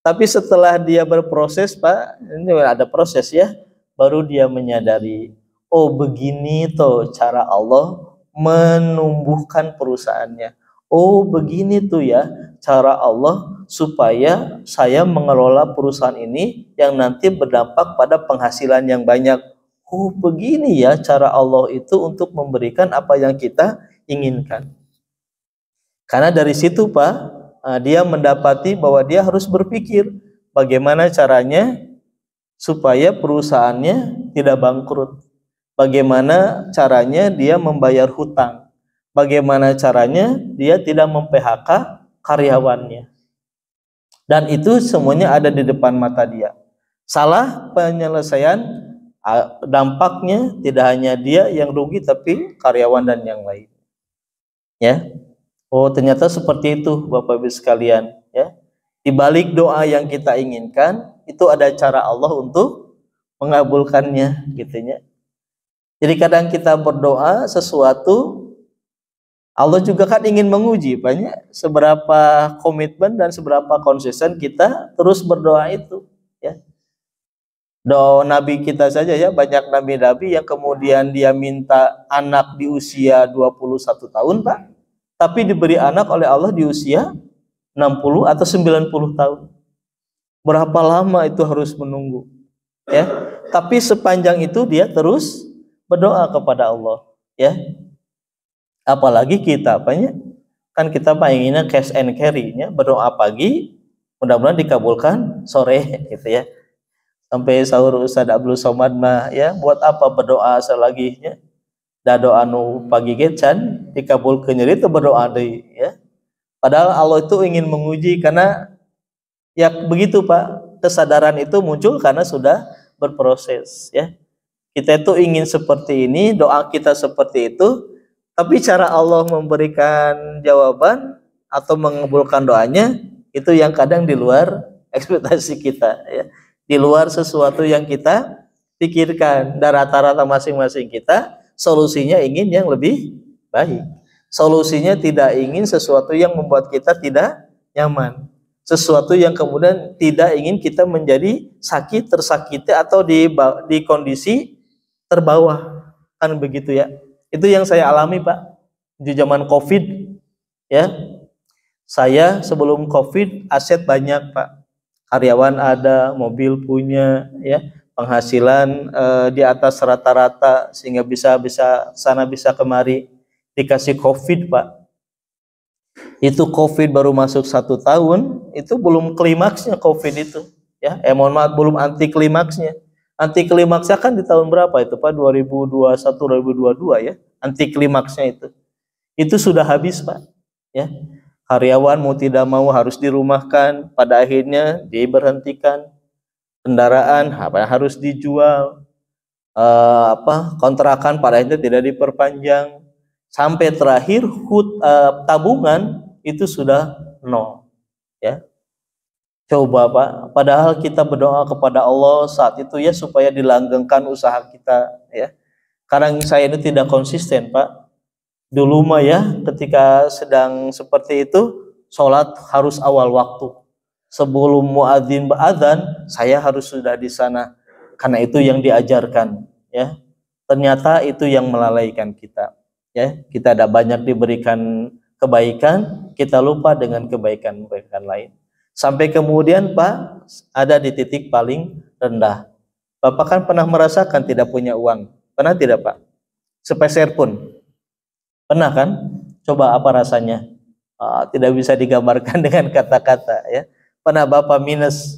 Tapi setelah dia berproses Pak, ini ada proses ya, baru dia menyadari,
Oh begini tuh cara Allah menumbuhkan perusahaannya. Oh begini tuh ya cara Allah supaya saya mengelola perusahaan ini yang nanti berdampak pada penghasilan yang banyak. Oh begini ya cara Allah itu untuk memberikan apa yang kita inginkan. Karena dari situ Pak, dia mendapati bahwa dia harus berpikir bagaimana caranya supaya perusahaannya tidak bangkrut. Bagaimana caranya dia membayar hutang. Bagaimana caranya dia tidak mem-PHK karyawannya. Dan itu semuanya ada di depan mata dia. Salah penyelesaian, dampaknya tidak hanya dia yang rugi tapi karyawan dan yang lain. Ya. Oh, ternyata seperti itu Bapak Ibu sekalian, ya. Di balik doa yang kita inginkan, itu ada cara Allah untuk mengabulkannya, gitu ya. Jadi kadang kita berdoa sesuatu, Allah juga kan ingin menguji banyak seberapa komitmen dan seberapa konsisten kita terus berdoa itu, ya. Doa Nabi kita saja ya, banyak nabi-nabi yang kemudian dia minta anak di usia 21 tahun, Pak. Tapi diberi anak oleh Allah di usia 60 atau 90 tahun. Berapa lama itu harus menunggu, ya. Tapi sepanjang itu dia terus berdoa kepada Allah, ya. Apalagi kita apanya? Kan kita pengennya cash and carry-nya, berdoa pagi, mudah-mudahan dikabulkan sore gitu ya. Sampai sahur Ustaz Abdul Somad mah ya, buat apa berdoa selagi nya? Da doa nu pagi gecan dikabulkeun nyeri itu berdoa deui ya. Padahal Allah itu ingin menguji karena ya begitu Pak, kesadaran itu muncul karena sudah berproses ya. Kita itu ingin seperti ini, doa kita seperti itu, tapi cara Allah memberikan jawaban atau mengabulkan doanya itu yang kadang di luar ekspektasi kita ya. Di luar sesuatu yang kita pikirkan. Dan rata-rata masing-masing kita solusinya ingin yang lebih baik. Solusinya tidak ingin sesuatu yang membuat kita tidak nyaman. Sesuatu yang kemudian tidak ingin kita menjadi sakit, tersakiti atau di kondisi terbawah. Kan begitu ya. Itu yang saya alami Pak di zaman Covid ya. Saya sebelum Covid aset banyak Pak. Karyawan ada, mobil punya ya. Penghasilan di atas rata-rata sehingga bisa sana bisa kemari. Dikasih Covid Pak, itu Covid baru masuk 1 tahun, itu belum klimaksnya Covid itu ya, mohon maaf belum anti klimaksnya. Anti klimaksnya kan di tahun berapa itu Pak, 2021 2022 ya, anti klimaksnya itu sudah habis Pak ya. Karyawan mau tidak mau harus dirumahkan, pada akhirnya diberhentikan, kendaraan harus dijual, kontrakan pada akhirnya tidak diperpanjang, sampai terakhir tabungan itu sudah nol ya. Coba Pak, padahal kita berdoa kepada Allah saat itu ya supaya dilanggengkan usaha kita ya. Sekarang saya ini tidak konsisten Pak. Dulu mah ya ketika sedang seperti itu sholat harus awal waktu. Sebelum muadzin berazan saya harus sudah di sana karena itu yang diajarkan ya. Ternyata itu yang melalaikan kita. Ya, kita ada banyak diberikan kebaikan, kita lupa dengan kebaikan-kebaikan lain. Sampai kemudian Pak, ada di titik paling rendah. Bapak kan pernah merasakan tidak punya uang. Pernah tidak Pak? Sepeser pun. Pernah kan? Coba apa rasanya? Tidak bisa digambarkan dengan kata-kata ya. Pernah Bapak minus?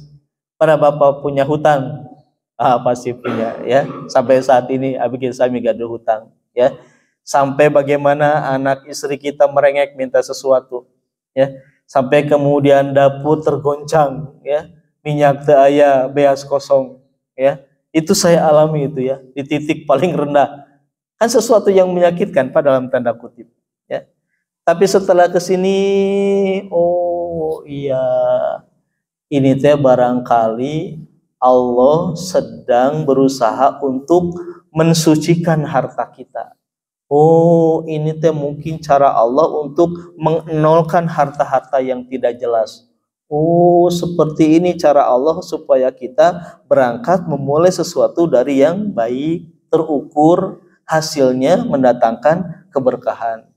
Pernah Bapak punya hutang? Pasti punya ya. Sampai saat ini bikin sami gaduh hutang ya. Sampai bagaimana anak istri kita merengek minta sesuatu ya, sampai kemudian dapur tergoncang ya, minyak teu aya, beas kosong ya. Itu saya alami itu ya, di titik paling rendah. Kan sesuatu yang menyakitkan Pak dalam tanda kutip ya. Tapi setelah kesini, oh iya, ini teh barangkali Allah sedang berusaha untuk mensucikan harta kita. Oh, ini teh mungkin cara Allah untuk menolkan harta-harta yang tidak jelas. Oh, seperti ini cara Allah supaya kita berangkat memulai sesuatu dari yang baik terukur, hasilnya mendatangkan keberkahan.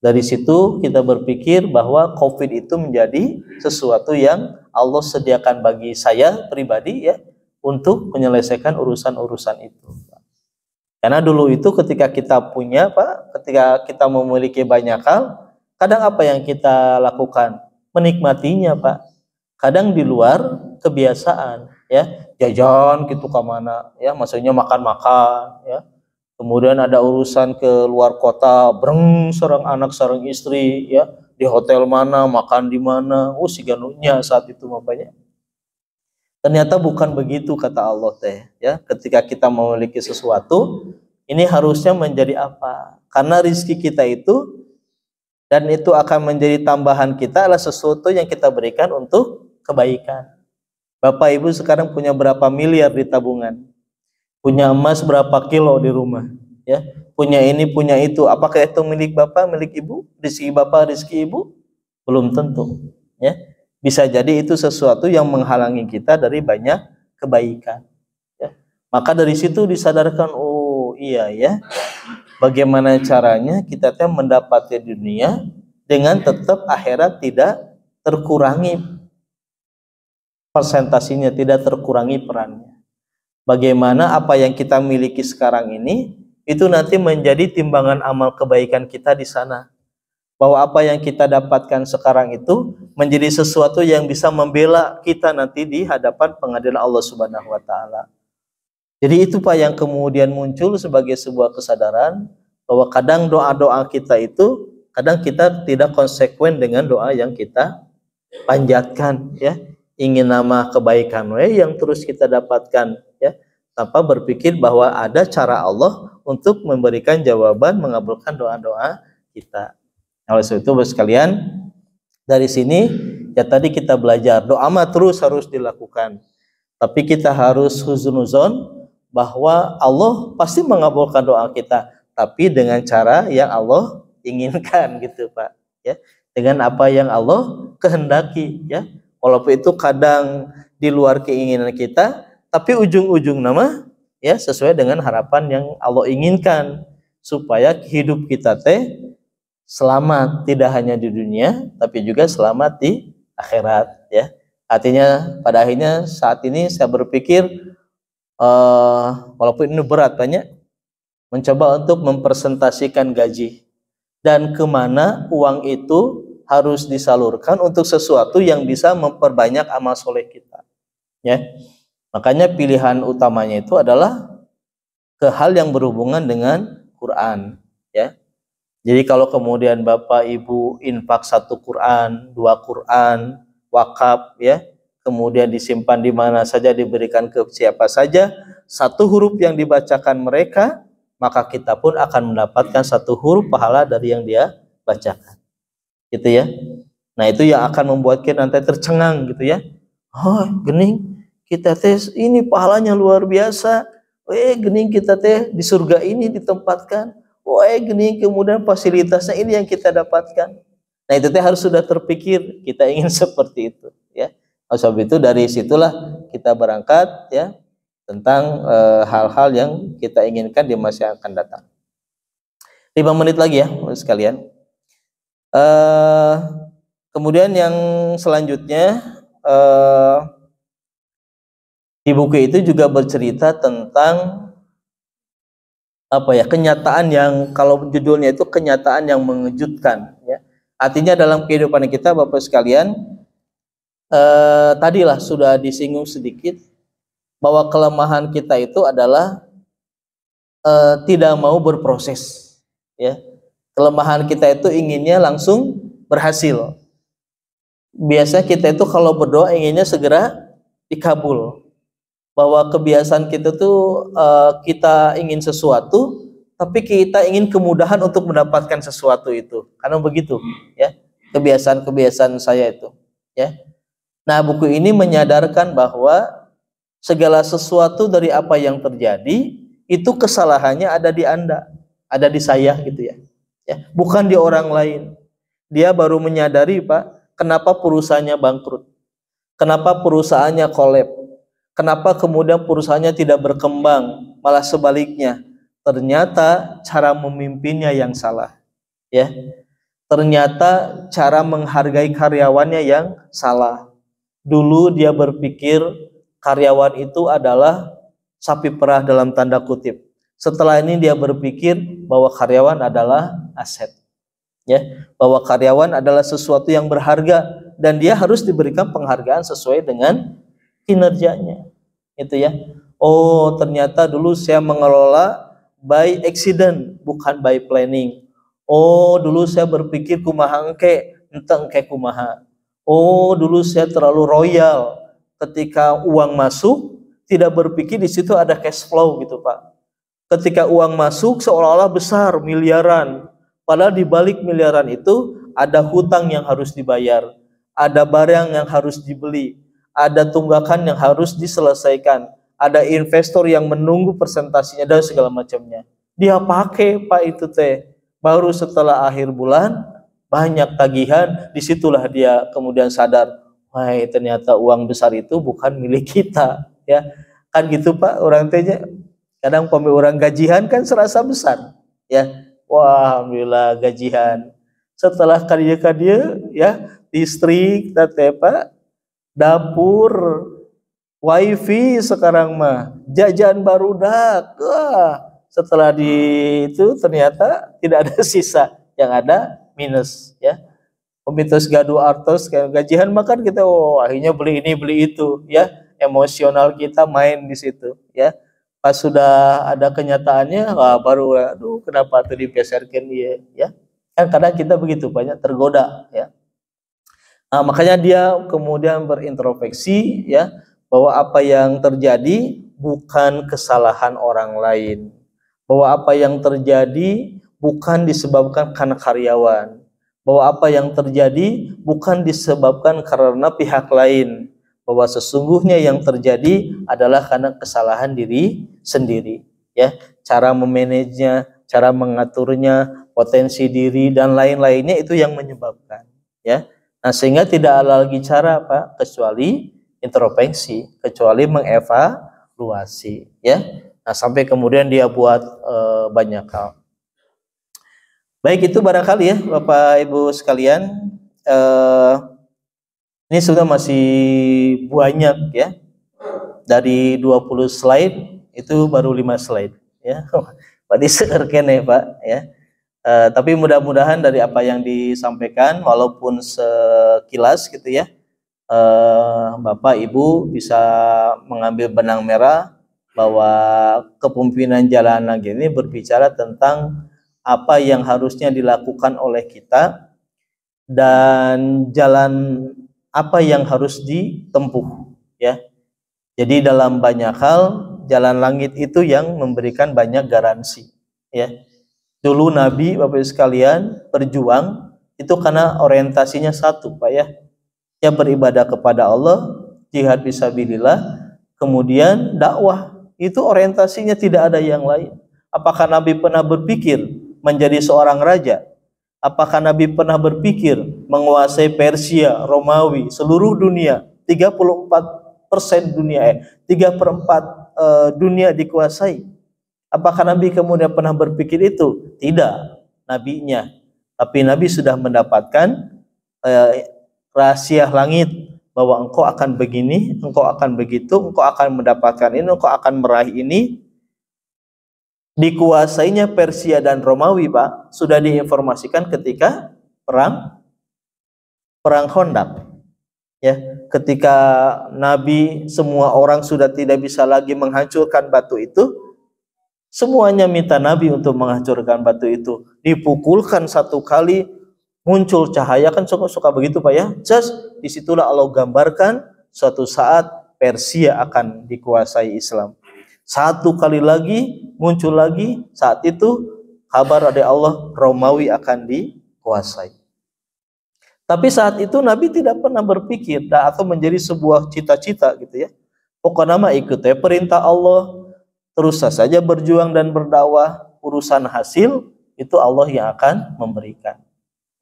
Dari situ kita berpikir bahwa COVID itu menjadi sesuatu yang Allah sediakan bagi saya pribadi ya untuk menyelesaikan urusan-urusan itu. Karena dulu itu ketika kita punya ketika kita memiliki banyak hal, kadang apa yang kita lakukan? Menikmatinya Pak. Kadang di luar kebiasaan ya, jajan gitu ke mana ya, maksudnya makan-makan ya. Kemudian ada urusan ke luar kota, breng seorang anak seorang istri ya, di hotel mana, makan di mana, si ganunya saat itu bapaknya. Ternyata bukan begitu kata Allah teh ya. Ketika kita memiliki sesuatu, ini harusnya menjadi apa? Karena rizki kita itu dan itu akan menjadi tambahan kita adalah sesuatu yang kita berikan untuk kebaikan. Bapak Ibu sekarang punya berapa miliar di tabungan? Punya emas berapa kilo di rumah, ya, punya ini, punya itu. Apakah itu milik Bapak, milik Ibu? Rezeki Bapak, rezeki Ibu? Belum tentu, ya. Bisa jadi itu sesuatu yang menghalangi kita dari banyak kebaikan, ya. Maka dari situ disadarkan, oh iya ya, bagaimana caranya kita mendapati dunia dengan tetap akhirat tidak terkurangi persentasinya, tidak terkurangi perannya. Bagaimana apa yang kita miliki sekarang ini itu nanti menjadi timbangan amal kebaikan kita di sana. Bahwa apa yang kita dapatkan sekarang itu menjadi sesuatu yang bisa membela kita nanti di hadapan pengadilan Allah Subhanahu wa taala. Jadi itu Pak yang kemudian muncul sebagai sebuah kesadaran bahwa kadang doa-doa kita itu kadang kita tidak konsekuen dengan doa yang kita panjatkan ya. Ingin nama kebaikan yang terus kita dapatkan ya, tanpa berpikir bahwa ada cara Allah untuk memberikan jawaban, mengabulkan doa-doa kita. Oleh sebab itu sekalian, dari sini ya tadi kita belajar doa mah terus harus dilakukan. Tapi kita harus husnuzon bahwa Allah pasti mengabulkan doa kita, tapi dengan cara yang Allah inginkan gitu Pak ya. Dengan apa yang Allah kehendaki ya. Walaupun itu kadang di luar keinginan kita, tapi ujung-ujung nama ya sesuai dengan harapan yang Allah inginkan supaya hidup kita selamat tidak hanya di dunia tapi juga selamat di akhirat ya. Artinya pada akhirnya saat ini saya berpikir walaupun ini berat banyak mencoba untuk mempresentasikan gaji dan kemana uang itu harus disalurkan untuk sesuatu yang bisa memperbanyak amal soleh kita ya. Makanya pilihan utamanya itu adalah ke hal yang berhubungan dengan Quran ya. Jadi kalau kemudian Bapak Ibu infak 1 Quran, 2 Quran, wakaf ya, kemudian disimpan di mana saja, diberikan ke siapa saja, 1 huruf yang dibacakan mereka, maka kita pun akan mendapatkan 1 huruf pahala dari yang dia bacakan. Gitu ya. Nah itu yang akan membuat kita nanti tercengang gitu ya. Oh gening kita ini pahalanya luar biasa. Gening kita di surga ini ditempatkan. Gening kemudian fasilitasnya ini yang kita dapatkan. Nah itu harus sudah terpikir kita ingin seperti itu ya. Sebab itu dari situlah kita berangkat ya tentang hal-hal yang kita inginkan di masa yang akan datang. 5 menit lagi ya sekalian. Kemudian yang selanjutnya di buku itu juga bercerita tentang apa ya, kenyataan yang kalau judulnya itu kenyataan yang mengejutkan ya. Artinya dalam kehidupan kita Bapak sekalian tadilah sudah disinggung sedikit bahwa kelemahan kita itu adalah tidak mau berproses ya. Kelemahan kita itu inginnya langsung berhasil. Biasa kita itu kalau berdoa inginnya segera dikabul. Bahwa kebiasaan kita tuh kita ingin sesuatu, tapi kita ingin kemudahan untuk mendapatkan sesuatu itu. Karena begitu, ya kebiasaan saya itu. Ya. Nah buku ini menyadarkan bahwa segala sesuatu dari apa yang terjadi itu kesalahannya ada di Anda, ada di saya gitu ya. Ya, bukan di orang lain. Dia baru menyadari Pak, kenapa perusahaannya bangkrut, kenapa perusahaannya kolab, Kenapa kemudian perusahaannya tidak berkembang, malah sebaliknya? Ternyata cara memimpinnya yang salah, ya. Ternyata cara menghargai karyawannya yang salah. Dulu dia berpikir karyawan itu adalah sapi perah dalam tanda kutip. Setelah ini dia berpikir bahwa karyawan adalah aset, ya, bahwa karyawan adalah sesuatu yang berharga dan dia harus diberikan penghargaan sesuai dengan kinerjanya, itu ya. Oh, ternyata dulu saya mengelola by accident bukan by planning. Oh, dulu saya berpikir kumaha engke, enteng engke kumaha. Oh, dulu saya terlalu royal ketika uang masuk, tidak berpikir di situ ada cash flow gitu, Pak. Ketika uang masuk seolah-olah besar, miliaran. Padahal di balik miliaran itu ada hutang yang harus dibayar, ada barang yang harus dibeli, ada tunggakan yang harus diselesaikan, ada investor yang menunggu presentasinya dan segala macamnya. Dia pakai Pak itu teh. Baru setelah akhir bulan banyak tagihan, disitulah dia kemudian sadar, wah ternyata uang besar itu bukan milik kita, ya. Kan gitu Pak, orang tehnya kadang orang gajian kan serasa besar, ya. Wah, alhamdulillah gajian. Setelah kadia ya, listrik, tete Pak, dapur, wifi sekarang mah, jajan barudak. Wah, setelah di itu ternyata tidak ada sisa, yang ada minus, ya. Komitus gaduh artos kayak gajian makan kita, oh akhirnya beli ini beli itu, ya. Emosional kita main di situ, ya. Pas sudah ada kenyataannya, wah baru aduh kenapa tuh dipeserkan dia, ya. Kan kadang kita begitu banyak tergoda, ya. Nah, makanya dia kemudian berintrospeksi, ya, bahwa apa yang terjadi bukan kesalahan orang lain, bahwa apa yang terjadi bukan disebabkan karena karyawan, bahwa apa yang terjadi bukan disebabkan karena pihak lain, bahwa sesungguhnya yang terjadi adalah karena kesalahan diri sendiri, ya. Cara memanajenya, cara mengaturnya, potensi diri dan lain-lainnya itu yang menyebabkan, ya. Nah, sehingga tidak ada lagi cara Pak kecuali introspeksi, kecuali mengevaluasi, ya. Nah, sampai kemudian dia buat banyak hal. Baik, itu barangkali ya Bapak Ibu sekalian, ini sudah masih banyak ya. Dari 20 slide itu baru 5 slide ya. Berarti seerken ya Pak ya. Tapi mudah-mudahan dari apa yang disampaikan walaupun sekilas gitu ya, Bapak Ibu bisa mengambil benang merah bahwa kepemimpinan jalan lagi ini berbicara tentang apa yang harusnya dilakukan oleh kita dan jalan apa yang harus ditempuh, ya. Jadi dalam banyak hal jalan langit itu yang memberikan banyak garansi, ya. Dulu Nabi Bapak Ibu sekalian berjuang itu karena orientasinya satu Pak ya. Ya beribadah kepada Allah, jihad fisabilillah, kemudian dakwah. Itu orientasinya tidak ada yang lain. Apakah Nabi pernah berpikir menjadi seorang raja? Apakah Nabi pernah berpikir menguasai Persia, Romawi, seluruh dunia, 34% dunia, 3/4 dunia dikuasai? Apakah Nabi kemudian pernah berpikir itu? Tidak, nabinya. Tapi Nabi sudah mendapatkan rahasia langit bahwa engkau akan begini, engkau akan begitu, engkau akan mendapatkan ini, engkau akan meraih ini. Dikuasainya Persia dan Romawi Pak sudah diinformasikan ketika perang Khandaq, ya. Ketika Nabi semua orang sudah tidak bisa lagi menghancurkan batu itu, semuanya minta Nabi untuk menghancurkan batu itu. Dipukulkan satu kali muncul cahaya, kan suka begitu Pak ya. Just disitulah Allah gambarkan suatu saat Persia akan dikuasai Islam. Satu kali lagi muncul lagi, saat itu kabar dari Allah Romawi akan dikuasai. Tapi saat itu Nabi tidak pernah berpikir atau menjadi sebuah cita-cita gitu ya. Pokoknya mah ikut ya perintah Allah, terus saja berjuang dan berdakwah, urusan hasil itu Allah yang akan memberikan.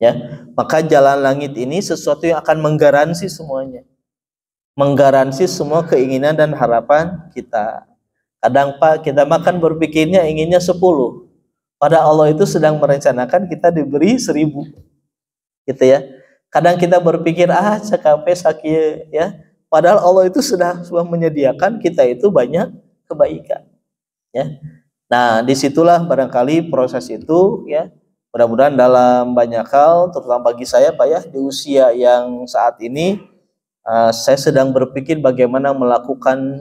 Ya, maka jalan langit ini sesuatu yang akan menggaransi semuanya. menggaransi semua keinginan dan harapan kita. Kadang Pak, kita makan berpikirnya inginnya 10. Pada Allah itu sedang merencanakan kita diberi 1000. Gitu ya. Kadang kita berpikir cakape sakit ya. Padahal Allah itu sudah menyediakan kita itu banyak kebaikan. Ya. Nah, disitulah barangkali proses itu ya. Mudah-mudahan dalam banyak hal, terutama bagi saya Pak ya, di usia yang saat ini, saya sedang berpikir bagaimana melakukan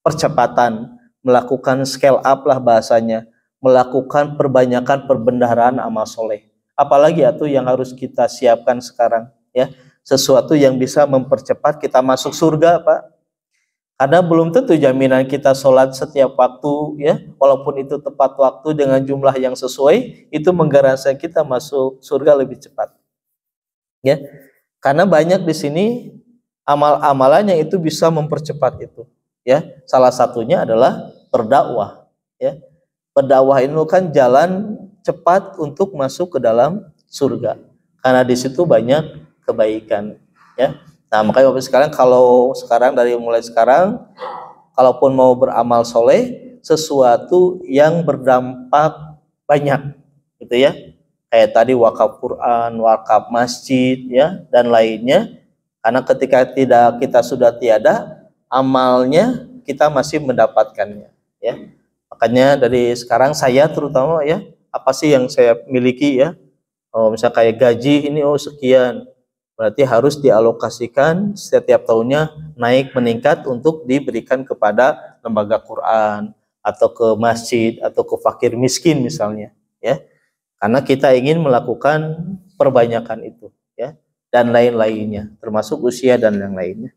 percepatan, melakukan scale up lah bahasanya, melakukan perbanyakan perbendaharaan amal soleh. Apalagi itu yang harus kita siapkan sekarang ya, sesuatu yang bisa mempercepat kita masuk surga Pak. Karena belum tentu jaminan kita sholat setiap waktu ya, walaupun itu tepat waktu dengan jumlah yang sesuai, itu menggaransikan kita masuk surga lebih cepat. Ya, karena banyak di sini amal-amalannya itu bisa mempercepat itu. Ya, salah satunya adalah berdakwah. Ya, berdakwah ini kan jalan cepat untuk masuk ke dalam surga. Karena di situ banyak kebaikan. Ya. Nah, makanya Bapak sekalian, kalau sekarang mulai sekarang, kalaupun mau beramal soleh, sesuatu yang berdampak banyak, gitu ya. Kayak tadi wakaf Quran, wakaf masjid, ya, dan lainnya. Karena ketika kita sudah tiada, amalnya kita masih mendapatkannya, ya. Makanya dari sekarang saya terutama ya, apa sih yang saya miliki ya? Misalnya kayak gaji ini sekian. Berarti harus dialokasikan setiap tahunnya naik meningkat untuk diberikan kepada lembaga Quran atau ke masjid atau ke fakir miskin misalnya ya, karena kita ingin melakukan perbanyakan itu ya, dan lain-lainnya termasuk usia dan yang lainnya.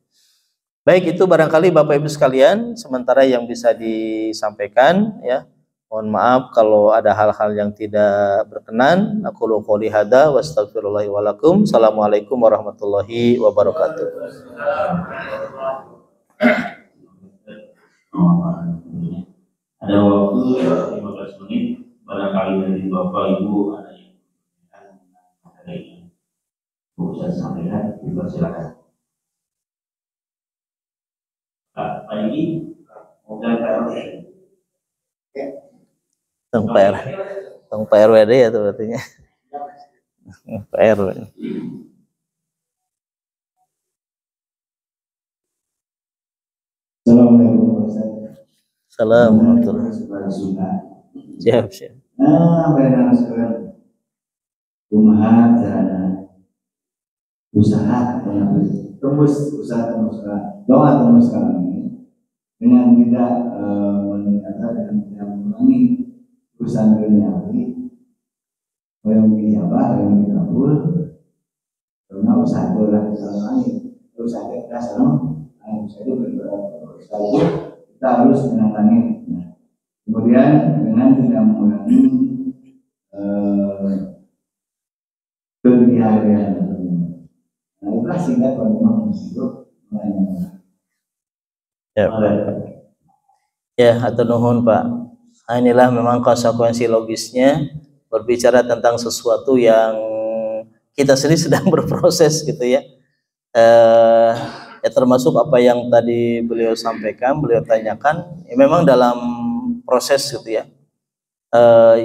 Baik, itu barangkali Bapak Ibu sekalian sementara yang bisa disampaikan ya. Mohon maaf kalau ada hal-hal yang tidak berkenan. Aku qouli hadza wa astaghfirullahi wa lakum. Assalamualaikum warahmatullahi wabarakatuh.
Ada waktu 15 menit. Barangkali dari Bapak Ibu ada yang bisa sampaikan, dipersilakan. Pak Igi, mungkin
Tong PRWD ya tuh artinya. PRW.
Assalamualaikum
Assalamualaikum. Siap.
Baiklah sekarang rumah dan usaha tembus doa tembus kami dengan tidak mengurangi urusan duniawi, yang dijabah, yang dikabul, karena usaha itu adalah kesalahan lain, usaha kita selalu, usaha itu kita harus menangani. Nah, kemudian dengan tidak mengurangi kegiatan, nah itulah singkat kalau untuk melayani.
Ya, hatur nuhun Pak. Inilah memang konsekuensi logisnya berbicara tentang sesuatu yang kita sendiri sedang berproses gitu ya. Ya termasuk apa yang tadi beliau sampaikan, beliau tanyakan, ya memang dalam proses gitu ya,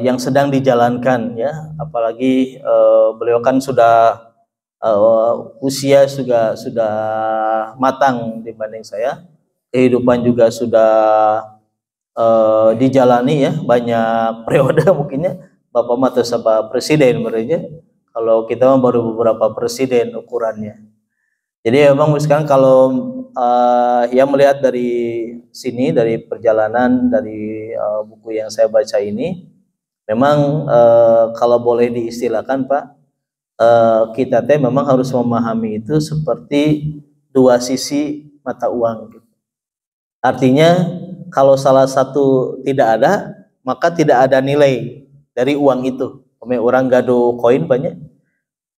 yang sedang dijalankan ya. Apalagi beliau kan sudah usia sudah matang dibanding saya, kehidupan juga sudah dijalani ya, banyak periode mungkinnya. Bapak mah sama presiden berarti. Kalau kita mah baru beberapa presiden ukurannya. Jadi memang sekarang kalau yang melihat dari sini, dari perjalanan dari buku yang saya baca ini, memang kalau boleh diistilahkan Pak, kita teh memang harus memahami itu seperti dua sisi mata uang. Artinya kalau salah satu tidak ada, maka tidak ada nilai dari uang itu. Orang gado koin banyak,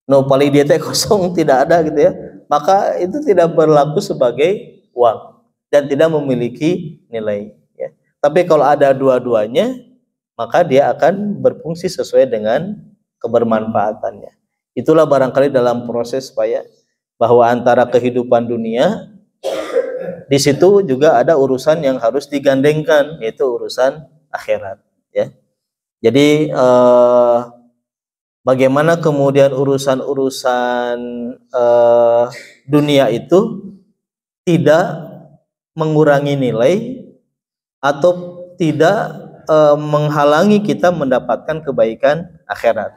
no paling dia teh kosong, tidak ada gitu ya, maka itu tidak berlaku sebagai uang dan tidak memiliki nilai ya. Tapi kalau ada dua-duanya, maka dia akan berfungsi sesuai dengan kebermanfaatannya. Itulah barangkali dalam proses Pak ya, bahwa antara kehidupan dunia di situ juga ada urusan yang harus digandengkan, yaitu urusan akhirat, ya. Jadi bagaimana kemudian urusan-urusan dunia itu tidak mengurangi nilai atau tidak menghalangi kita mendapatkan kebaikan akhirat,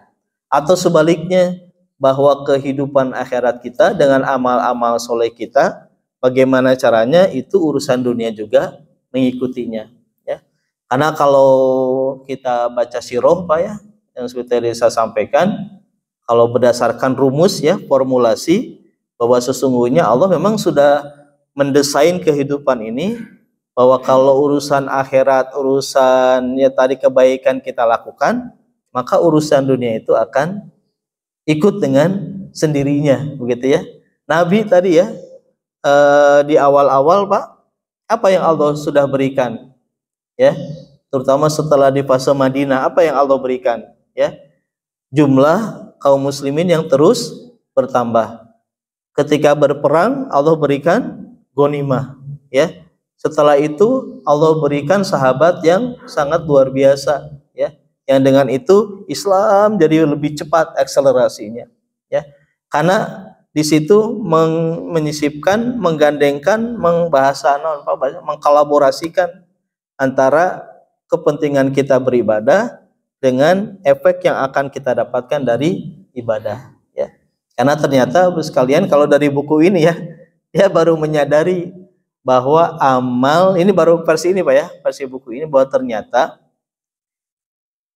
atau sebaliknya bahwa kehidupan akhirat kita dengan amal-amal soleh kita, bagaimana caranya itu urusan dunia juga mengikutinya, ya. Karena kalau kita baca sirah Pak ya, yang seperti saya sampaikan, kalau berdasarkan rumus ya, formulasi, bahwa sesungguhnya Allah memang sudah mendesain kehidupan ini, bahwa kalau urusan akhirat, urusan ya tadi kebaikan kita lakukan, maka urusan dunia itu akan ikut dengan sendirinya, begitu ya. Nabi tadi ya, di awal-awal Pak, apa yang Allah sudah berikan, ya, terutama setelah di fase Madinah, apa yang Allah berikan, ya, jumlah kaum muslimin yang terus bertambah. Ketika berperang Allah berikan ghanimah, ya. Setelah itu Allah berikan sahabat yang sangat luar biasa, ya. Yang dengan itu Islam jadi lebih cepat akselerasinya, ya. Karena di situ menyisipkan, menggandengkan, mengkolaborasikan antara kepentingan kita beribadah dengan efek yang akan kita dapatkan dari ibadah, ya. Karena ternyata sekalian kalau dari buku ini ya, dia baru menyadari bahwa amal ini, baru versi ini Pak ya, versi buku ini, bahwa ternyata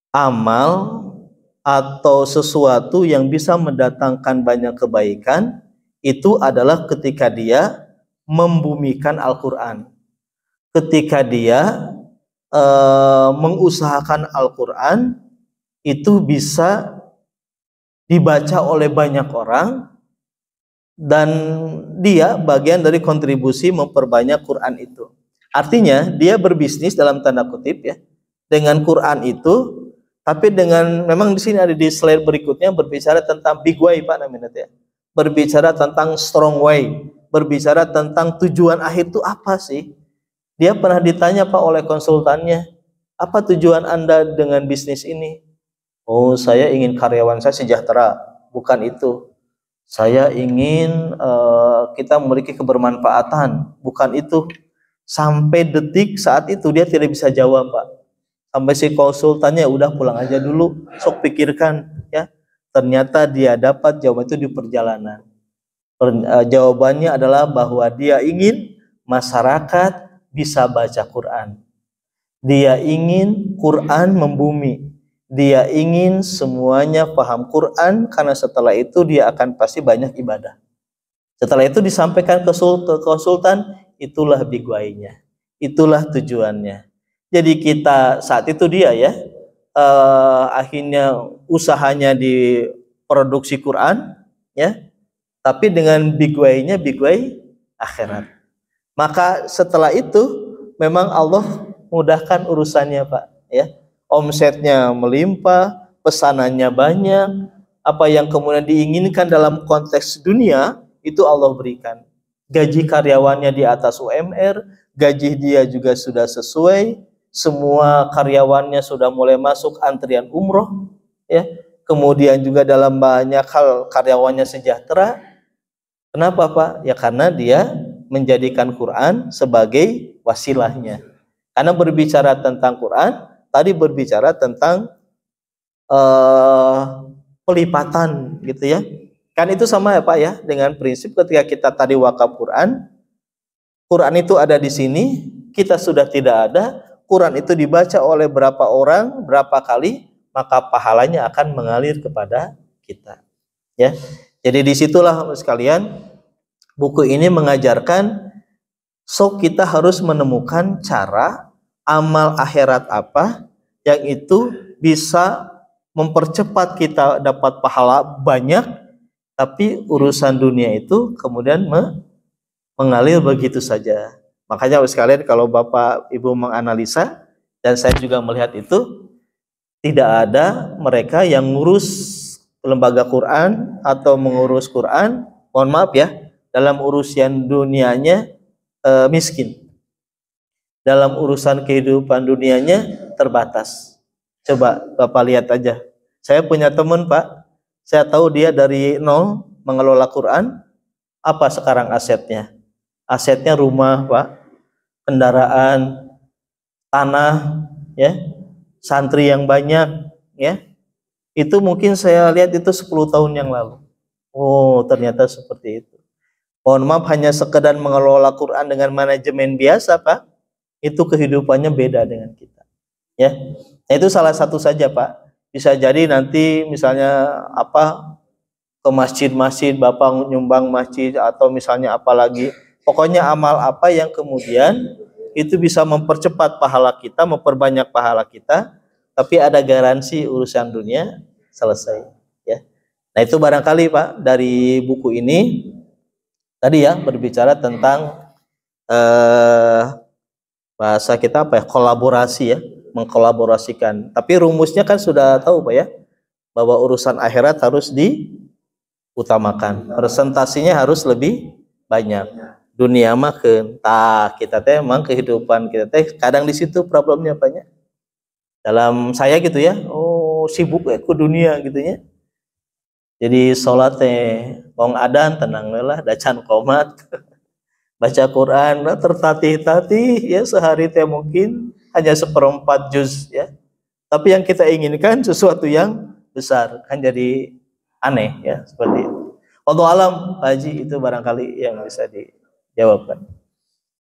amal atau sesuatu yang bisa mendatangkan banyak kebaikan itu adalah ketika dia membumikan Al-Quran, ketika dia mengusahakan Al-Quran itu bisa dibaca oleh banyak orang, dan dia bagian dari kontribusi memperbanyak Quran itu. Artinya dia berbisnis dalam tanda kutip ya dengan Quran itu. Tapi dengan, memang di sini ada di slide berikutnya berbicara tentang big way Pak namanya ya. Berbicara tentang strong way, berbicara tentang tujuan akhir itu apa sih? Dia pernah ditanya Pak oleh konsultannya, apa tujuan Anda dengan bisnis ini? Oh, saya ingin karyawan saya sejahtera. Bukan itu. Saya ingin kita memiliki kebermanfaatan. Bukan itu. Sampai detik saat itu dia tidak bisa jawab Pak. Sampai si konsultannya udah pulang aja dulu, sok pikirkan ya. Ternyata dia dapat jawaban itu di perjalanan. Jawabannya adalah bahwa dia ingin masyarakat bisa baca Quran. Dia ingin Quran membumi. Dia ingin semuanya paham Quran, karena setelah itu dia akan pasti banyak ibadah. Setelah itu disampaikan ke konsultan, itulah big way-nya. Itulah tujuannya. Jadi kita saat itu dia ya akhirnya usahanya di produksi Quran ya, tapi dengan big way-nya big way akhirat. Maka setelah itu memang Allah mudahkan urusannya Pak ya. Omsetnya melimpah, pesanannya banyak, apa yang kemudian diinginkan dalam konteks dunia itu Allah berikan. Gaji karyawannya di atas UMR, gaji dia juga sudah sesuai. Semua karyawannya sudah mulai masuk antrian umroh ya. Kemudian juga dalam banyak hal karyawannya sejahtera. Kenapa Pak? Ya karena dia menjadikan Quran sebagai wasilahnya. Karena berbicara tentang Quran, tadi berbicara tentang pelipatan gitu ya. Kan itu sama ya Pak ya dengan prinsip ketika kita tadi wakaf Quran. Quran itu ada di sini, kita sudah tidak ada. Quran itu dibaca oleh berapa orang, berapa kali, maka pahalanya akan mengalir kepada kita. Ya, jadi disitulah sekalian buku ini mengajarkan, kita harus menemukan cara amal akhirat apa yang itu bisa mempercepat kita dapat pahala banyak, tapi urusan dunia itu kemudian mengalir begitu saja. Makanya sekalian kalau Bapak Ibu menganalisa, dan saya juga melihat itu, tidak ada mereka yang ngurus lembaga Quran atau mengurus Quran, mohon maaf ya, dalam urusan dunianya miskin. Dalam urusan kehidupan dunianya terbatas. Coba Bapak lihat aja. Saya punya teman Pak, saya tahu dia dari nol mengelola Quran. Apa sekarang asetnya? Asetnya rumah Pak, kendaraan, tanah, ya, santri yang banyak, ya. Itu mungkin saya lihat itu 10 tahun yang lalu. Oh, ternyata seperti itu. Mohon maaf, hanya sekedar mengelola Quran dengan manajemen biasa Pak, itu kehidupannya beda dengan kita, ya. Nah, itu salah satu saja Pak. Bisa jadi nanti misalnya apa, ke masjid-masjid Bapak nyumbang masjid, atau misalnya apalagi, pokoknya amal apa yang kemudian itu bisa mempercepat pahala kita, memperbanyak pahala kita, tapi ada garansi urusan dunia selesai, ya. Nah, itu barangkali Pak dari buku ini tadi ya, berbicara tentang bahasa kita apa ya, kolaborasi ya, mengkolaborasikan. Tapi rumusnya kan sudah tahu Pak ya, bahwa urusan akhirat harus diutamakan, presentasinya harus lebih banyak. Dunia makan, kita teh emang kehidupan kita teh kadang di situ problemnya banyak. Dalam saya gitu ya, oh sibuk ya ke dunia gitu ya. Jadi sholat teh wong adan tenang lah, dacan qomat. Baca Quran tertatih-tatih ya, sehari teh mungkin hanya 1/4 juz ya. Tapi yang kita inginkan sesuatu yang besar, kan jadi aneh ya, seperti itu. Wallahu alam, Pak Haji, itu barangkali yang bisa dijawabkan.